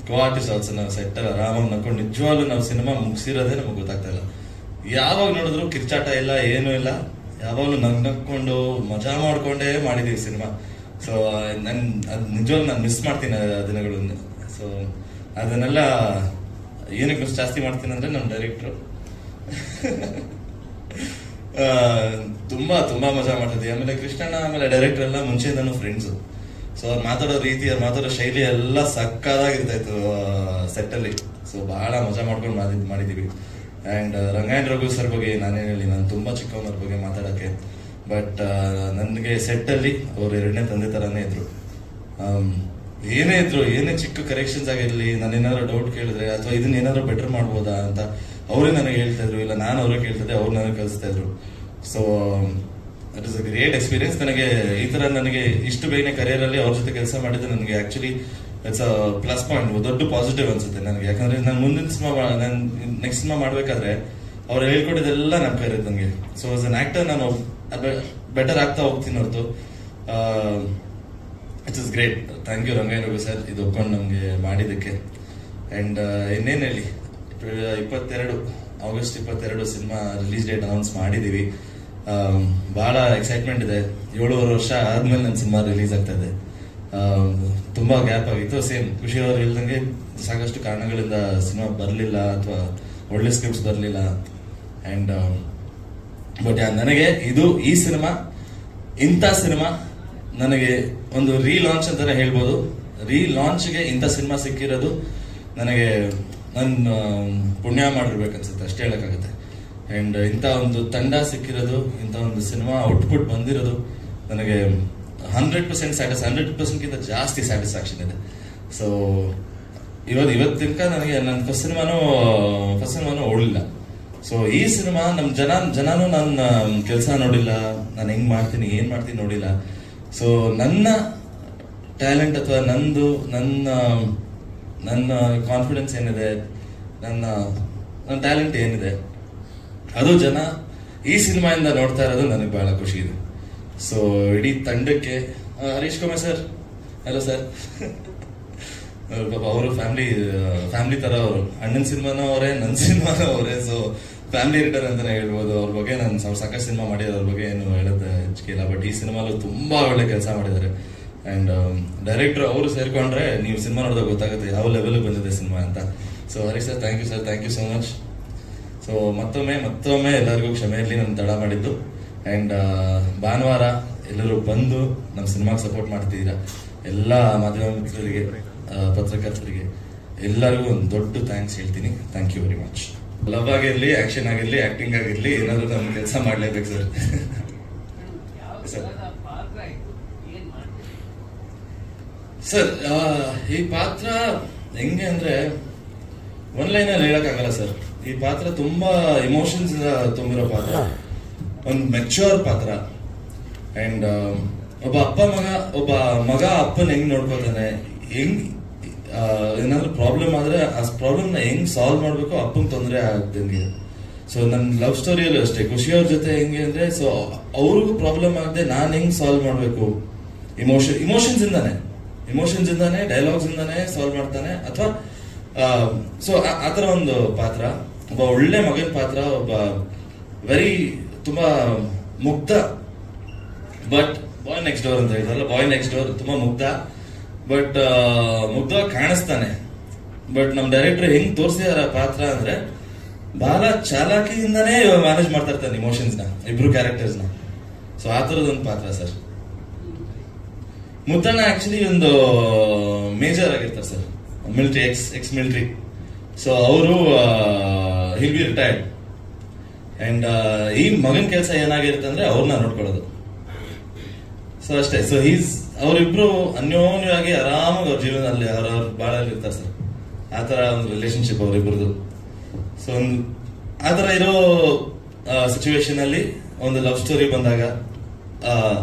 co artist also. ನಾವು ಸೆಟ್ಟರ್ ಆರಾಮಾಗಿ ನಡ್ಕೊಂಡು ನಿಜವಾಗ್ಲೂ ನಾವು ಸಿನಿಮಾ ಮುಗಿಸಿರೋದೇ ನಮಗೆ ಗೊತ್ತಾಗ್ತಾ ಇಲ್ಲ. ಯಾವಾಗ ನೋಡಿದ್ರು ಕಿರ್ಚಾಟ ಇಲ್ಲ, ಏನೂ ಇಲ್ಲ, ಯಾವಾಗಲೂ ನಕ್ಕೊಂಡು ಮಜಾ ಮಾಡ್ಕೊಂಡೇ ಮಾಡಿದೀವಿ ಸಿನಿಮಾ. ಸೊ ನನ್ ಅದ್ ನಿಜವಾಗ್ಲೂ ನಾನು ಮಿಸ್ ಮಾಡ್ತೀನಿ ಆ ದಿನಗಳನ್ನು. ಸೊ ಅದನ್ನೆಲ್ಲ ಏನಕ್ಕೆ ಮಿಸ್ ಜಾಸ್ತಿ ಮಾಡ್ತೀನಿ ಅಂದ್ರೆ ನಮ್ಮ ಡೈರೆಕ್ಟ್ರು ತುಂಬಾ ತುಂಬಾ ಮಜಾ ಮಾಡ್ತಿದ್ವಿ. ಆಮೇಲೆ ಕೃಷ್ಣಣ್ಣ ಆಮೇಲೆ ಡೈರೆಕ್ಟರ್ ಎಲ್ಲ ಮುಂಚೆಯಿಂದನೂ ಫ್ರೆಂಡ್ಸ್. ಸೊ ಅವ್ರು ಮಾತಾಡೋ ರೀತಿ, ಅವ್ರು ಮಾತಾಡೋ ಶೈಲಿ ಎಲ್ಲ ಸಕ್ಕದಾಗಿರ್ತಾ ಇತ್ತು ಸೆಟ್ ಅಲ್ಲಿ. ಸೊ ಬಹಳ ಮಜಾ ಮಾಡ್ಕೊಂಡು ಮಾಡಿದೀವಿ. ಅಂಡ್ ರಂಗಾಯಣ ರಘು ಸರ್ ಬಗ್ಗೆ ನಾನೇನು ಹೇಳಿ, ನಾನು ತುಂಬಾ ಚಿಕ್ಕವನವ್ರ ಬಗ್ಗೆ ಮಾತಾಡಕ್ಕೆ. ಬಟ್ ನನಗೆ ಸೆಟ್ ಅಲ್ಲಿ ಅವ್ರು ಎರಡನೇ ತಂದೆ ತರಾನೇ ಇದ್ರು. ಏನೇ ಇದ್ರು, ಏನೇ ಚಿಕ್ಕ ಕರೆಕ್ಷನ್ಸ್ ಆಗಿರ್ಲಿ, ನಾನು ಏನಾದ್ರು ಡೌಟ್ ಕೇಳಿದ್ರೆ ಅಥವಾ ಇದನ್ನ ಏನಾದ್ರು ಬೆಟರ್ ಮಾಡ್ಬೋದಾ ಅಂತ ಅವರೇ ನನಗೆ ಹೇಳ್ತಾ ಇದ್ರು, ಇಲ್ಲ ನಾನು ಅವ್ರಿಗೆ ಕೇಳ್ತಿದ್ದೆ, ಅವ್ರು ನನಗೆ ಕಲಿಸ್ತಾ ಇದ್ರು. So that is a great experience. ನನಗೆ ಈ ತರ ನನಗೆ ಇಷ್ಟು ಬೇಗನೆ ಕರಿಯರ್ ಅಲ್ಲಿ ಅವ್ರ ಜೊತೆ ಕೆಲಸ ಮಾಡಿದ್ರೆ ನನಗೆ actually it's a plus point, ದೊಡ್ಡ ಪಾಸಿಟಿವ್ ಅನ್ಸುತ್ತೆ ನನಗೆ. ಯಾಕಂದ್ರೆ ನಾನು ಮುಂದಿನ ಸಿನಿಮಾ, ನಾನು ನೆಕ್ಸ್ಟ್ ಸಿನಿಮಾ ಮಾಡ್ಬೇಕಾದ್ರೆ ಅವ್ರು ಹೇಳ್ಕೊಟ್ಟಿದ್ದೆಲ್ಲ ನನ್ನ ಕೈ ಇರುತ್ತೆ ನನಗೆ. ಸೊ ಆಸ್ ಅನ್ ಆಕ್ಟರ್ ನಾನು ಬೆಟರ್ ಆಗ್ತಾ ಹೋಗ್ತೀನಿ ಹೊರತು. It's is great. Thank you Rangayana Raghu sir ಇದು ಒಪ್ಕೊಂಡು ನಮ್ಗೆ ಮಾಡಿದ್ದಕ್ಕೆ. ಅಂಡ್ ಇನ್ನೇನು ಹೇಳಿ, 22 August 22 cinema release date announce ಮಾಡಿದೀವಿ. ಬಹಳ ಎಕ್ಸೈಟ್ಮೆಂಟ್ ಇದೆ. 7.5 ವರ್ಷ ಆದ್ಮೇಲೆ ನನ್ನ ಸಿನಿಮಾ ರಿಲೀಸ್ ಆಗ್ತಾ ಇದೆ. ತುಂಬಾ ಗ್ಯಾಪ್ ಆಗಿತ್ತು. ಸೇಮ್ ಖುಷಿ ಅವರು ಹೇಳ್ದಂಗೆ ಸಾಕಷ್ಟು ಕಾರಣಗಳಿಂದ ಸಿನಿಮಾ ಬರಲಿಲ್ಲ ಅಥವಾ ಒಳ್ಳೆ ಸ್ಕ್ರಿಪ್ಟ್ಸ್ ಬರಲಿಲ್ಲ. ಅಂಡ್ ಬಟ್ ನನಗೆ ಇದು ಈ ಸಿನಿಮಾ, ಇಂಥ ಸಿನಿಮಾ ನನಗೆ ಒಂದು ರೀಲಾಂಚ್ ಅಂತಾನೆ ಹೇಳ್ಬೋದು. ರೀಲಾಂಚ್ಗೆ ಇಂಥ ಸಿನಿಮಾ ಸಿಕ್ಕಿರೋದು ನನಗೆ ನನ್ನ ಪುಣ್ಯ ಮಾಡಿರ್ಬೇಕನ್ಸುತ್ತೆ, ಅಷ್ಟೇ ಹೇಳಕ್ಕಾಗುತ್ತೆ. ಅಂಡ್ ಇಂಥ ಒಂದು ತಂಡ ಸಿಕ್ಕಿರೋದು, ಇಂಥ ಒಂದು ಸಿನಿಮಾ ಔಟ್ಪುಟ್ ಬಂದಿರೋದು ನನಗೆ 100% 100%ಗಿಂತ ಜಾಸ್ತಿ ಸ್ಯಾಟಿಸ್ಫ್ಯಾಕ್ಷನ್ ಇದೆ. ಸೊ ಇವತ್ತಿನ ನನಗೆ ನನ್ನ ಫಸ್ಟ್ ಸಿನಿಮಾನು ಓಡಲಿಲ್ಲ. ಸೊ ಈ ಸಿನಿಮಾ ನಮ್ ಜನನು ನನ್ನ ಕೆಲಸ ನೋಡಿಲ್ಲ, ನಾನು ಹೆಂಗ್ ಮಾಡ್ತೀನಿ ಏನ್ ಮಾಡ್ತೀನಿ ನೋಡಿಲ್ಲ. ಸೊ ನನ್ನ ಟ್ಯಾಲೆಂಟ್ ಅಥವಾ ನನ್ನ ಕಾನ್ಫಿಡೆನ್ಸ್ ಏನಿದೆ, ನನ್ನ ಟ್ಯಾಲೆಂಟ್ ಏನಿದೆ, ಅದು ಜನ ಈ ಸಿನಿಮಾಯಿಂದ ನೋಡ್ತಾ ಇರೋದು ನನಗೆ ಬಹಳ ಖುಷಿ ಇದೆ. ಸೊ ಇಡೀ ತಂಡಕ್ಕೆ Harish Kumar sir, hello sir. ಪಾಪ ಅವರು ಫ್ಯಾಮಿಲಿ ತರ, ಅವರು ಅಣ್ಣನ ಸಿನಿಮಾನೂ ಅವರೇ, ನನ್ನ ಸಿನಿಮಾನೂ ಅವರೇ. ಸೊ ಫ್ಯಾಮಿಲಿ ರಿಟರ್ ಅಂತಾನೆ ಹೇಳ್ಬೋದು. ಅವ್ರ ಬಗ್ಗೆ ನಾನು ಸಾಕಷ್ಟು ಸಿನಿಮಾ ಮಾಡಿದ್ರು, ಅವ್ರ ಬಗ್ಗೆ ಏನು ಹೇಳೋದು ಹೆಚ್ಚಿಗೆ ಇಲ್ಲ. ಬಟ್ ಈ ಸಿನಿಮಾಲು ತುಂಬಾ ಒಳ್ಳೆ ಕೆಲಸ ಮಾಡಿದ್ದಾರೆ. ಅಂಡ್ ಡೈರೆಕ್ಟರ್ ಅವರು ಸೇರ್ಕೊಂಡ್ರೆ ನೀವು ಸಿನಿಮಾ ನೋಡಿದಾಗ ಗೊತ್ತಾಗುತ್ತೆ ಯಾವ ಲೆವೆಲ್ ಬಂದಿದೆ ಸಿನಿಮಾ ಅಂತ. So Harish sir, thank you sir, thank you so much. So ಮತ್ತೊಮ್ಮೆ ಎಲ್ಲರಿಗೂ ಕ್ಷಮೆ ಇರಲಿ ನಾನು ತಡ ಮಾಡಿದ್ದು. ಅಂಡ್ ಭಾನುವಾರ ಎಲ್ಲರೂ ಬಂದು ನಮ್ಮ ಸಿನಿಮಾಗೆ ಸಪೋರ್ಟ್ ಮಾಡ್ತಿದ್ದೀರಾ. ಎಲ್ಲ ಮಾಧ್ಯಮ ಮಿತ್ರರಿಗೆ, ಪತ್ರಕರ್ತರಿಗೆ ಎಲ್ಲರಿಗೂ ಒಂದು ದೊಡ್ಡ ಥ್ಯಾಂಕ್ಸ್ ಹೇಳ್ತೀನಿ. Thank you very much. Love ಆಗಿರ್ಲಿ, ಆಕ್ಷನ್ ಆಗಿರ್ಲಿ, ಆಕ್ಟಿಂಗ್ ಆಗಿರ್ಲಿ, ಏನಾದ್ರು ನಮ್ಮ ಕೆಲಸ ಮಾಡ್ಲೇಬೇಕು ಸರ್. ಸರ್ ಈ ಪಾತ್ರ ಹೆಂಗೆ ಅಂದ್ರೆ ಒನ್ ಲೈನ್ ಅಲ್ಲಿ ಹೇಳಕ್ಕಾಗಲ್ಲ ಸರ್. ಈ ಪಾತ್ರ ತುಂಬಾ ಇಮೋಷನ್ಸ್ ತುಂಬಿರೋ ಪಾತ್ರ, ಒಂದು ಮೆಚ್ಯೂರ್ ಪಾತ್ರ. ಅಂಡ್ ಒಬ್ಬ ಮಗ ಅಪ್ಪನ ಹೆಂಗ್ ನೋಡ್ಕೋತಾನೆ, ಹೆಂಗ್ ಏನಾದ್ರು ಪ್ರಾಬ್ಲಮ್ ಆದ್ರೆ ಆ ಪ್ರಾಬ್ಲಮ್ ನ ಹೆಂಗ್ ಸಾಲ್ವ್ ಮಾಡ್ಬೇಕು, ಅಪ್ಪಂಗ್ ತೊಂದರೆ ಆಗ್ದಂಗೆ. ಸೊ ನನ್ನ ಲವ್ ಸ್ಟೋರಿಯಲ್ಲೂ ಅಷ್ಟೇ, ಖುಷಿಯವ್ರ ಜೊತೆ ಹೆಂಗೆ ಅಂದ್ರೆ, ಸೊ ಅವ್ರಿಗೂ ಪ್ರಾಬ್ಲಮ್ ಆಗದೆ ನಾನ್ ಹೆಂಗ್ ಸಾಲ್ವ್ ಮಾಡ್ಬೇಕು, ಇಮೋಷನ್ಸ್ ಇಂದಾನೆ ಡೈಲಾಗ್ಸ್ ಇಂದಾನೆ ಸಾಲ್ವ್ ಮಾಡ್ತಾನೆ. ಅಥವಾ ಸೊ ಆತರ ಒಂದು ಪಾತ್ರ, ಒಬ್ಬ ಒಳ್ಳೆ ಮಗನ ಪಾತ್ರ, ಒಬ್ಬ ತುಂಬಾ ಮುಗ್ಧ, ಬಟ್ ಬಾಯ್ ನೆಕ್ಸ್ಟ್ ಡೋರ್ ಅಂತ ಹೇಳಿದ್ರಲ್ಲ, ಬಾಯ್ ನೆಕ್ಸ್ಟ್ ಡೋರ್ ತುಂಬಾ ಮುಗ್ಧ, ಬಟ್ ಮುಗ್ಧವಾಗಿ ಕಾಣಿಸ್ತಾನೆ. ಬಟ್ ನಮ್ ಡೈರೆಕ್ಟರ್ ಹೆಂಗ್ ತೋರಿಸಿದಾರ ಪಾತ್ರ ಅಂದ್ರೆ, ಬಹಳ ಚಾಲಾಕಿಯಿಂದಾನೇ ಮ್ಯಾನೇಜ್ ಮಾಡ್ತಾ ಇರ್ತಾನೆ ಇಮೋಷನ್ಸ್ ನ, ಇಬ್ರು ಕ್ಯಾರೆಕ್ಟರ್ಸ್ ನ. ಸೊ ಆ ತರದೊಂದು ಪಾತ್ರ ಸರ್. ಮುತ್ತಣ್ಣ ಆಕ್ಚುಲಿ ಒಂದು ಮೇಜರ್ ಆಗಿರ್ತಾರೆ sir, military X military. So ಅವರು ಹಿಲ್ ಬಿ ರಿಟೈರ್ಡ್ ಅಂಡ್ ಈ ಮಗನ್ ಕೆಲಸ ಏನಾಗಿರುತ್ತೆ ಅಂದ್ರೆ ಅವ್ರನ್ನ ನೋಡ್ಕೊಳ್ಳೋದು. ಸೊ ಅಷ್ಟೇ. ಸೊ ಅವರಿಬ್ರು ಅನ್ಯೋನ್ಯವಾಗಿ ಆರಾಮಾಗಿ ಅವ್ರ ಜೀವನದಲ್ಲಿ ಅವ್ರವ್ರ ಬಾಳಲ್ಲಿ ಇರ್ತಾರೆ ಸರ್. ಆತರ ಒಂದು ರಿಲೇಶನ್ಶಿಪ್ ಅವರಿಬ್ರದ್ದು. ಸೊ ಆತರ ಇರೋ ಸಿಚುವೇಶನ್ ಅಲ್ಲಿ ಒಂದು ಲವ್ ಸ್ಟೋರಿ ಬಂದಾಗ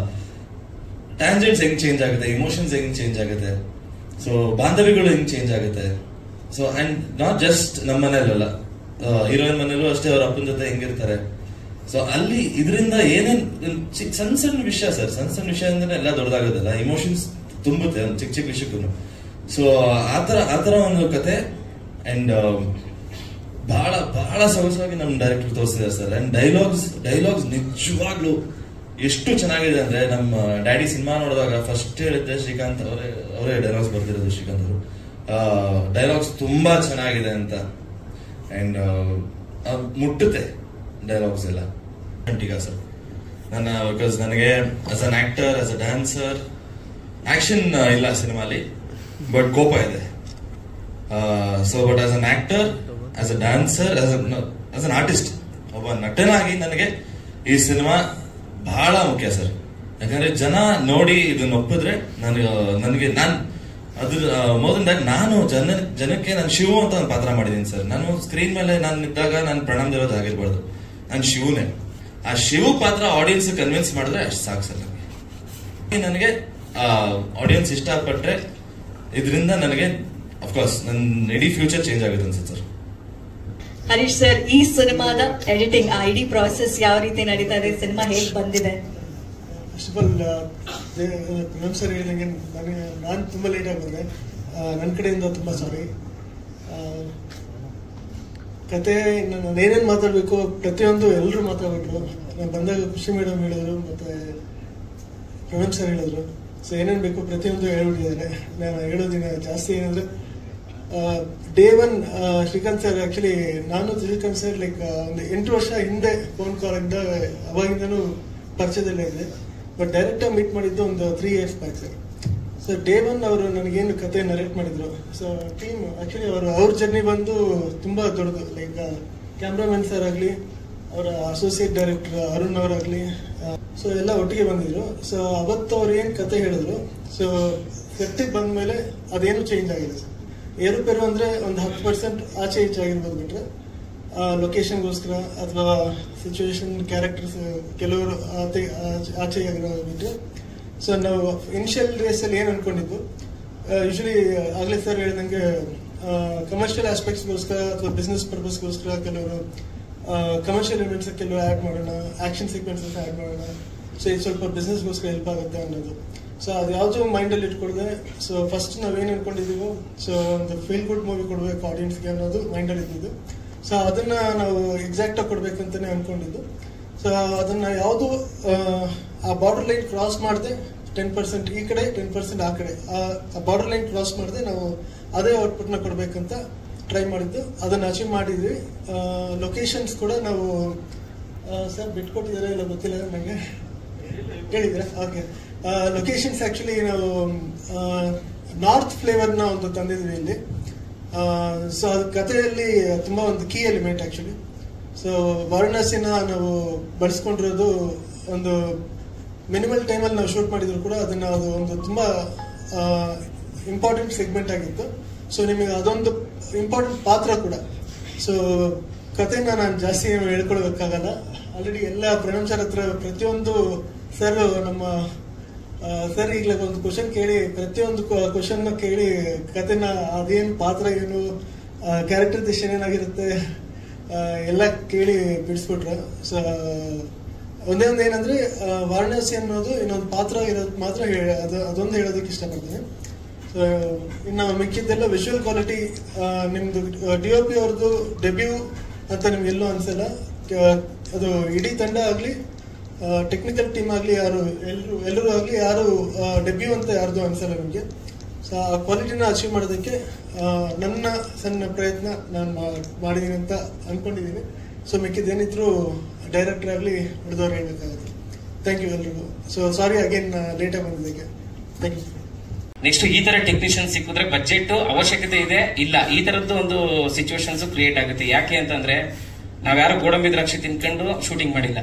ಟ್ಯಾಂಜೆಂಟ್ಸ್ ಹೆಂಗ್ ಚೇಂಜ್ ಆಗುತ್ತೆ, ಇಮೋಷನ್ಸ್ ಹೆಂಗ್ ಚೇಂಜ್ ಆಗುತ್ತೆ, ಸೊ ಬಾಂಧವ್ಯಗಳು ಹೆಂಗ್ ಚೇಂಜ್ ಆಗುತ್ತೆ. ಸೊ ಅಂಡ್ ನಾಟ್ ಜಸ್ಟ್ ನಮ್ಮ ಮನೆಯಲ್ಲ, ಹೀರೋಯಿನ್ ಮನೇಲೂ ಅಷ್ಟೇ ಅವ್ರ ಅಪ್ಪನ ಜೊತೆ ಹೆಂಗಿರ್ತಾರೆ. ಸೊ ಅಲ್ಲಿ ಇದರಿಂದ ಏನೇನ್ ಸಣ್ಣ ಸಣ್ಣ ವಿಷಯ ಸರ್, ಸಣ್ಣ ವಿಷಯ ಅಂದ್ರೆ ಎಲ್ಲ ದೊಡ್ಡದಾಗೋದಲ್ಲ, ಇಮೋಷನ್ಸ್ ತುಂಬುತ್ತೆ ಚಿಕ್ಕ ಚಿಕ್ಕ ವಿಷಯಕ್ಕೂ. ಸೊ ಆತರ ಒಂದು ಕತೆ ಅಂಡ್ ಬಹಳ ಬಹಳ ಸೊಗಸಾಗಿ ನಮ್ಮ ಡೈರೆಕ್ಟರ್ ತೋರಿಸಿದ್ದಾರೆ ಸರ್. ಅಂಡ್ ಡೈಲಾಗ್ಸ್ ನಿಜವಾಗ್ಲೂ ಎಷ್ಟು ಚೆನ್ನಾಗಿದೆ ಅಂದ್ರೆ, ನಮ್ಮ ಡ್ಯಾಡಿ ಸಿನಿಮಾ ನೋಡಿದಾಗ ಫಸ್ಟ್ ಹೇಳಿದ್ದೆ ಶ್ರೀಕಾಂತ್ ಅವರೇ ಡೈಲಾಗ್ಸ್ ಬರ್ತಿರೋದು, ಶ್ರೀಕಾಂತ್ ಅವರು ಡೈಲಾಗ್ಸ್ ತುಂಬಾ ಚೆನ್ನಾಗಿದೆ ಅಂತ. ಅಂಡ್ ಮುಟ್ಟುತ್ತೆ ಡೈಲಾಗ್ಸ್ ಎಲ್ಲ ಈಗ ಸರ್. ಬಿಕಾಸ್ ನನಗೆ as an actor, as a dancer, action ಇಲ್ಲ ಸಿನಿಮಾಲಿ, ಬಟ್ ಕೋಪ ಇದೆ. So but as an actor, as a dancer, as an artist, ಒಬ್ಬ ನಟನಾಗಿ ನನಗೆ ಈ ಸಿನಿಮಾ ಬಹಳ ಮುಖ್ಯ ಸರ್. ಯಾಕಂದ್ರೆ ಜನ ನೋಡಿ ಇದನ್ನ ಒಪ್ಪಿದ್ರೆ ನನಗೆ ಅದ್ರ ಮೊದಲಿಂದಾಗ ನಾನು ಜನಕ್ಕೆ ನಾನು ಶಿವು ಅಂತ ಒಂದು ಪಾತ್ರ ಮಾಡಿದೀನಿ ಸರ್. ನಾನು ಸ್ಕ್ರೀನ್ ಮೇಲೆ ನಾನು ಇದ್ದಾಗ ನಾನು ಪ್ರಣಾಮ್ ದೇವದ ಆಗಿರ್ಬಾರ್ದು, ನಾನು ಶಿವನೇ. ಆ ಶಿವು ಪಾತ್ರ ಆಡಿಯನ್ಸ್ ಕನ್ವಿನ್ಸ್ ಮಾಡಿದ್ರೆ ಅಷ್ಟು ಸಾಕು ಸರ್. ನನಗೆ ಆಡಿಯನ್ಸ್ ಇಷ್ಟಪಟ್ರೆ ಇದರಿಂದ ನನಗೆ ಅಫ್ಕೋರ್ಸ್ ನನ್ನ ಇಡೀ ಫ್ಯೂಚರ್ ಚೇಂಜ್ ಆಗುತ್ತೆ ಅನ್ಸುತ್ತೆ ಸರ್. ಹರೀಶ್ ಸರ್, ಈ ಸಿನಿಮಾದ ಎಡಿಟಿಂಗ್, ಆ ಇಡೀ ಪ್ರಾಸೆಸ್ ಯಾವ ರೀತಿ ನಡೀತಾ ಇದೆ, ಸಿನಿಮಾ ಹೇಗೆ ಬಂದಿದೆ? First of all Pranam sir ಹೇಳಿದಂಗೆ ನಾನು ತುಂಬ ಲೇಟಾಗಿ ಬಂದೆ, ನನ್ನ ಕಡೆಯಿಂದ ತುಂಬ ಸಾರಿ. ಕತೆ ನಾನು ಏನೇನು ಮಾತಾಡಬೇಕು ಪ್ರತಿಯೊಂದು ಎಲ್ಲರೂ ಮಾತಾಡ್ಬಿಟ್ರು. ನಾನು ಬಂದಾಗ ಖುಷಿ ಮೇಡಮ್ ಹೇಳಿದ್ರು, ಮತ್ತೆ ಪ್ರಣಮ್ ಸರ್ ಹೇಳಿದ್ರು. ಸೊ ಏನೇನು ಬೇಕು ಪ್ರತಿಯೊಂದು ಹೇಳ್ಬಿಟ್ಟಿದ್ದಾರೆ. ನಾನು ಹೇಳೋದಿನ ಜಾಸ್ತಿ ಏನಂದ್ರೆ, day one Srikanth sir, actually ನಾನು ಶ್ರೀಕಾಂತ್ ಸರ್ ಲೈಕ್ ಒಂದು 8 ವರ್ಷ ಹಿಂದೆ ಫೋನ್ ಕಾಲ್ ಇಂದ ಅವಾಗಿಂದನೂ ಪರಿಚಯದಲ್ಲೇ ಇದೆ. ಬಟ್ ಡೈರೆಕ್ಟ್ ಆಗಿ ಮೀಟ್ ಮಾಡಿದ್ದು ಒಂದು 3 years back sir. So day one ಅವರು ನನಗೇನು ಕತೆ ನರೇಟ್ ಮಾಡಿದ್ರು. ಸೊ ಟೀಮ್ ಆಕ್ಚುಲಿ ಅವ್ರ ಜರ್ನಿ ಬಂದು ತುಂಬಾ ದೊಡ್ಡದು. ಲೈಕ್ ಕ್ಯಾಮ್ರಾಮನ್ ಸರ್ ಆಗಲಿ, ಅವರ ಅಸೋಸಿಯೇಟ್ ಡೈರೆಕ್ಟರ್ ಅರುಣ್ ಅವರಾಗ್ಲಿ, ಸೊ ಎಲ್ಲ ಒಟ್ಟಿಗೆ ಬಂದಿದ್ರು. ಸೊ ಅವತ್ತು ಅವ್ರು ಏನು ಕತೆ ಹೇಳಿದ್ರು, ಸೊ ಸೆಟ್ಟಿಗೆ ಬಂದ ಮೇಲೆ ಅದೇನು ಚೇಂಜ್ ಆಗಿದೆ ಸರ್. ಏರುಪೇರು ಅಂದ್ರೆ ಒಂದು 10% ಆಚೆ ಈಚೆ ಆಗಿರ್ಬೋದು ಬಿಟ್ರೆ, ಲೊಕೇಶನ್ಗೋಸ್ಕರ ಅಥವಾ ಸಿಚುವೇಶನ್ ಕ್ಯಾರೆಕ್ಟರ್ಸ್ ಕೆಲವರು ಆಚೆ ಆಗಿರೋದು ಬಿಟ್ಟರೆ. ಸೊ ನಾವು ಇನಿಷಿಯಲ್ ರೇಸಲ್ಲಿ ಏನು ಅನ್ಕೊಂಡಿದ್ದು, ಯೂಶಲಿ ಆಗಲೇ ಸರ್ ಹೇಳಿದಂಗೆ ಕಮರ್ಷಿಯಲ್ ಆಸ್ಪೆಕ್ಟ್ಸ್ಗೋಸ್ಕರ ಅಥವಾ ಬಿಸ್ನೆಸ್ ಪರ್ಪಸ್ಗೋಸ್ಕರ ಕೆಲವರು ಕಮರ್ಷಿಯಲ್ ಎಲಿಮೆಂಟ್ಸ್ ಕೆಲವು ಆ್ಯಡ್ ಮಾಡೋಣ, ಆಕ್ಷನ್ ಸೀಕ್ವೆನ್ಸಸ್ ಆ್ಯಡ್ ಮಾಡೋಣ, ಸೊ ಇದು ಸ್ವಲ್ಪ ಬಿಸ್ನೆಸ್ಗೋಸ್ಕರ ಹೆಲ್ಪ್ ಆಗುತ್ತೆ ಅನ್ನೋದು. ಸೊ ಅದು ಯಾವುದೂ ಮೈಂಡಲ್ಲಿ ಇಟ್ಕೊಳ್ದೆ, ಸೊ ಫಸ್ಟ್ ನಾವೇನು ಅನ್ಕೊಂಡಿದ್ದೀವೋ, ಸೊ ಒಂದು ಫೀಲ್ ಗುಡ್ ಮೂವಿ ಕೊಡಬೇಕು ಆಡಿಯನ್ಸ್ಗೆ ಅನ್ನೋದು ಮೈಂಡಲ್ಲಿ ಇದ್ದಿದ್ದು. ಸೊ ಅದನ್ನ ನಾವು ಎಕ್ಸಾಕ್ಟ್ ಆಗಿ ಕೊಡ್ಬೇಕಂತಾನೆ ಅನ್ಕೊಂಡಿದ್ದು. ಸೊ ಅದನ್ನ ಯಾವುದು ಆ ಬಾರ್ಡರ್ ಲೈನ್ ಕ್ರಾಸ್ ಮಾಡದೆ 10% ಈ ಕಡೆ 10% ಆ ಕಡೆ, ಆ ಬಾರ್ಡರ್ ಲೈನ್ ಕ್ರಾಸ್ ಮಾಡದೆ ನಾವು ಅದೇ ಔಟ್ಪುಟ್ನ ಕೊಡ್ಬೇಕಂತ ಟ್ರೈ ಮಾಡಿದ್ದು. ಅದನ್ನ ಅಚೀವ್ ಮಾಡಿದ್ವಿ. ಲೊಕೇಶನ್ಸ್ ಕೂಡ ನಾವು ಸರ್ ಬಿಟ್ಕೊಟ್ಟಿದ್ದಾರೆ ಇಲ್ಲ ಗೊತ್ತಿಲ್ಲ ನನಗೆ, ಹೇಳಿದ್ರೆ ಓಕೆ. ಲೊಕೇಶನ್ಸ್ ಆಕ್ಚುಲಿ ನಾವು ನಾರ್ತ್ ಫ್ಲೇವರ್ನ ಒಂದು ತಂದಿದ್ವಿ ಇಲ್ಲಿ. ಸೊ ಅದು ಕಥೆಯಲ್ಲಿ ತುಂಬಾ ಒಂದು ಕೀ ಎಲಿಮೆಂಟ್ ಆಕ್ಚುಲಿ. ಸೊ ವಾರಣಾಸಿನ ನಾವು ಬಳಸ್ಕೊಂಡಿರೋದು ಒಂದು ಮಿನಿಮಲ್ ಟೈಮಲ್ಲಿ ನಾವು ಶೂಟ್ ಮಾಡಿದ್ರು ಕೂಡ ಅದನ್ನ ಅದು ಒಂದು ತುಂಬಾ ಇಂಪಾರ್ಟೆಂಟ್ ಸೆಗ್ಮೆಂಟ್ ಆಗಿತ್ತು. ಸೊ ನಿಮಗೆ ಅದೊಂದು ಇಂಪಾರ್ಟೆಂಟ್ ಪಾತ್ರ ಕೂಡ. ಸೊ ಕಥೆನ ನಾನು ಜಾಸ್ತಿ ಹೇಳ್ಕೊಳ್ಬೇಕಾಗಲ್ಲ, ಆಲ್ರೆಡಿ ಎಲ್ಲ ಪ್ರಣಮ್ ಸರ್ ಹತ್ರ ಪ್ರತಿಯೊಂದು ಸರ್ ನಮ್ಮ ಸರ್ ಈಗಲೇ ಒಂದು ಕ್ವಶನ್ ಕೇಳಿ ಪ್ರತಿಯೊಂದು ಕ್ವಶನ್ ಕೇಳಿ ಕಥೆನ ಅದೇನು ಪಾತ್ರ ಏನು ಕ್ಯಾರೆಕ್ಟರೈಸೇಷನ್ ಏನಾಗಿರುತ್ತೆ ಎಲ್ಲ ಕೇಳಿ ಬಿಡಿಸ್ಬಿಟ್ರು. ಸೊ ಒಂದೇ ಒಂದು ಏನಂದ್ರೆ ವಾರಣಾಸಿ ಅನ್ನೋದು ಇನ್ನೊಂದು ಪಾತ್ರ ಇರೋದು ಮಾತ್ರ ಅದೊಂದು ಹೇಳೋದಕ್ಕೆ ಇಷ್ಟಪಡ್ತೀನಿ. ಸೊ ಇನ್ನು ಮಿಕ್ಕಿದ್ದೆಲ್ಲ ವಿಜುವಲ್ ಕ್ವಾಲಿಟಿ ನಿಮ್ದು DOP ಅವ್ರದ್ದು ಡೆಬ್ಯೂ ಅಂತ ನಿಮ್ಗೆಲ್ಲೂ ಅನ್ಸಲ್ಲ. ಅದು ಇಡೀ ತಂಡ ಆಗಲಿ ಟೆಕ್ನಿಕಲ್ ಟೀಮ್ ಆಗಲಿ ಎಲ್ಲರೂ ಆಗಲಿ ಯಾರು ಡೆಬ್ಯೂ ಅಂತ ಯಾರ್ದು ಅನ್ಸಲ್ಲ ನಿಮಗೆ. ಸೊ ಆ ಕ್ವಾಲಿಟಿನ ಅಚೀವ್ ಮಾಡೋದಕ್ಕೆ ನನ್ನ ಸಣ್ಣ ಪ್ರಯತ್ನ ನಾನು ಮಾಡಿದ್ದೀನಿ ಅಂತ ಅನ್ಕೊಂಡಿದ್ದೀನಿ. ಸೊ ಮಿಕ್ಕಿದ್ದೇನಿದ್ರು ಡೈರೆಕ್ಟರ್ ಆಗಲಿ ಹಿಡಿದವ್ರು ಹೇಳ್ಬೇಕಾಗುತ್ತೆ. ಥ್ಯಾಂಕ್ ಯು ಎಲ್ರಿಗೂ. ಸೊ ಸಾರಿ ಅಗೇನ್ ಲೇಟಾಗಿ ಬಂದಿದ್ದಕ್ಕೆ. Thank you. ನೆಕ್ಸ್ಟ್ ಈ ತರ ಟೆಕ್ನಿಷಿಯನ್ ಸಿಕ್ಕಿದ್ರೆ ಬಜೆಟ್ ಅವಶ್ಯಕತೆ ಇದೆ ಇಲ್ಲ, ಈ ತರದ್ದು ಒಂದು ಸಿಚುವೇಶನ್ಸ್ ಕ್ರಿಯೇಟ್ ಆಗುತ್ತೆ. ಯಾಕೆ ಅಂತಂದ್ರೆ ನಾವ್ಯಾರು ಗೋಡಂಬಿ ದ್ರಾಕ್ಷಿ ತಿನ್ಕೊಂಡು ಶೂಟಿಂಗ್ ಮಾಡಿಲ್ಲ.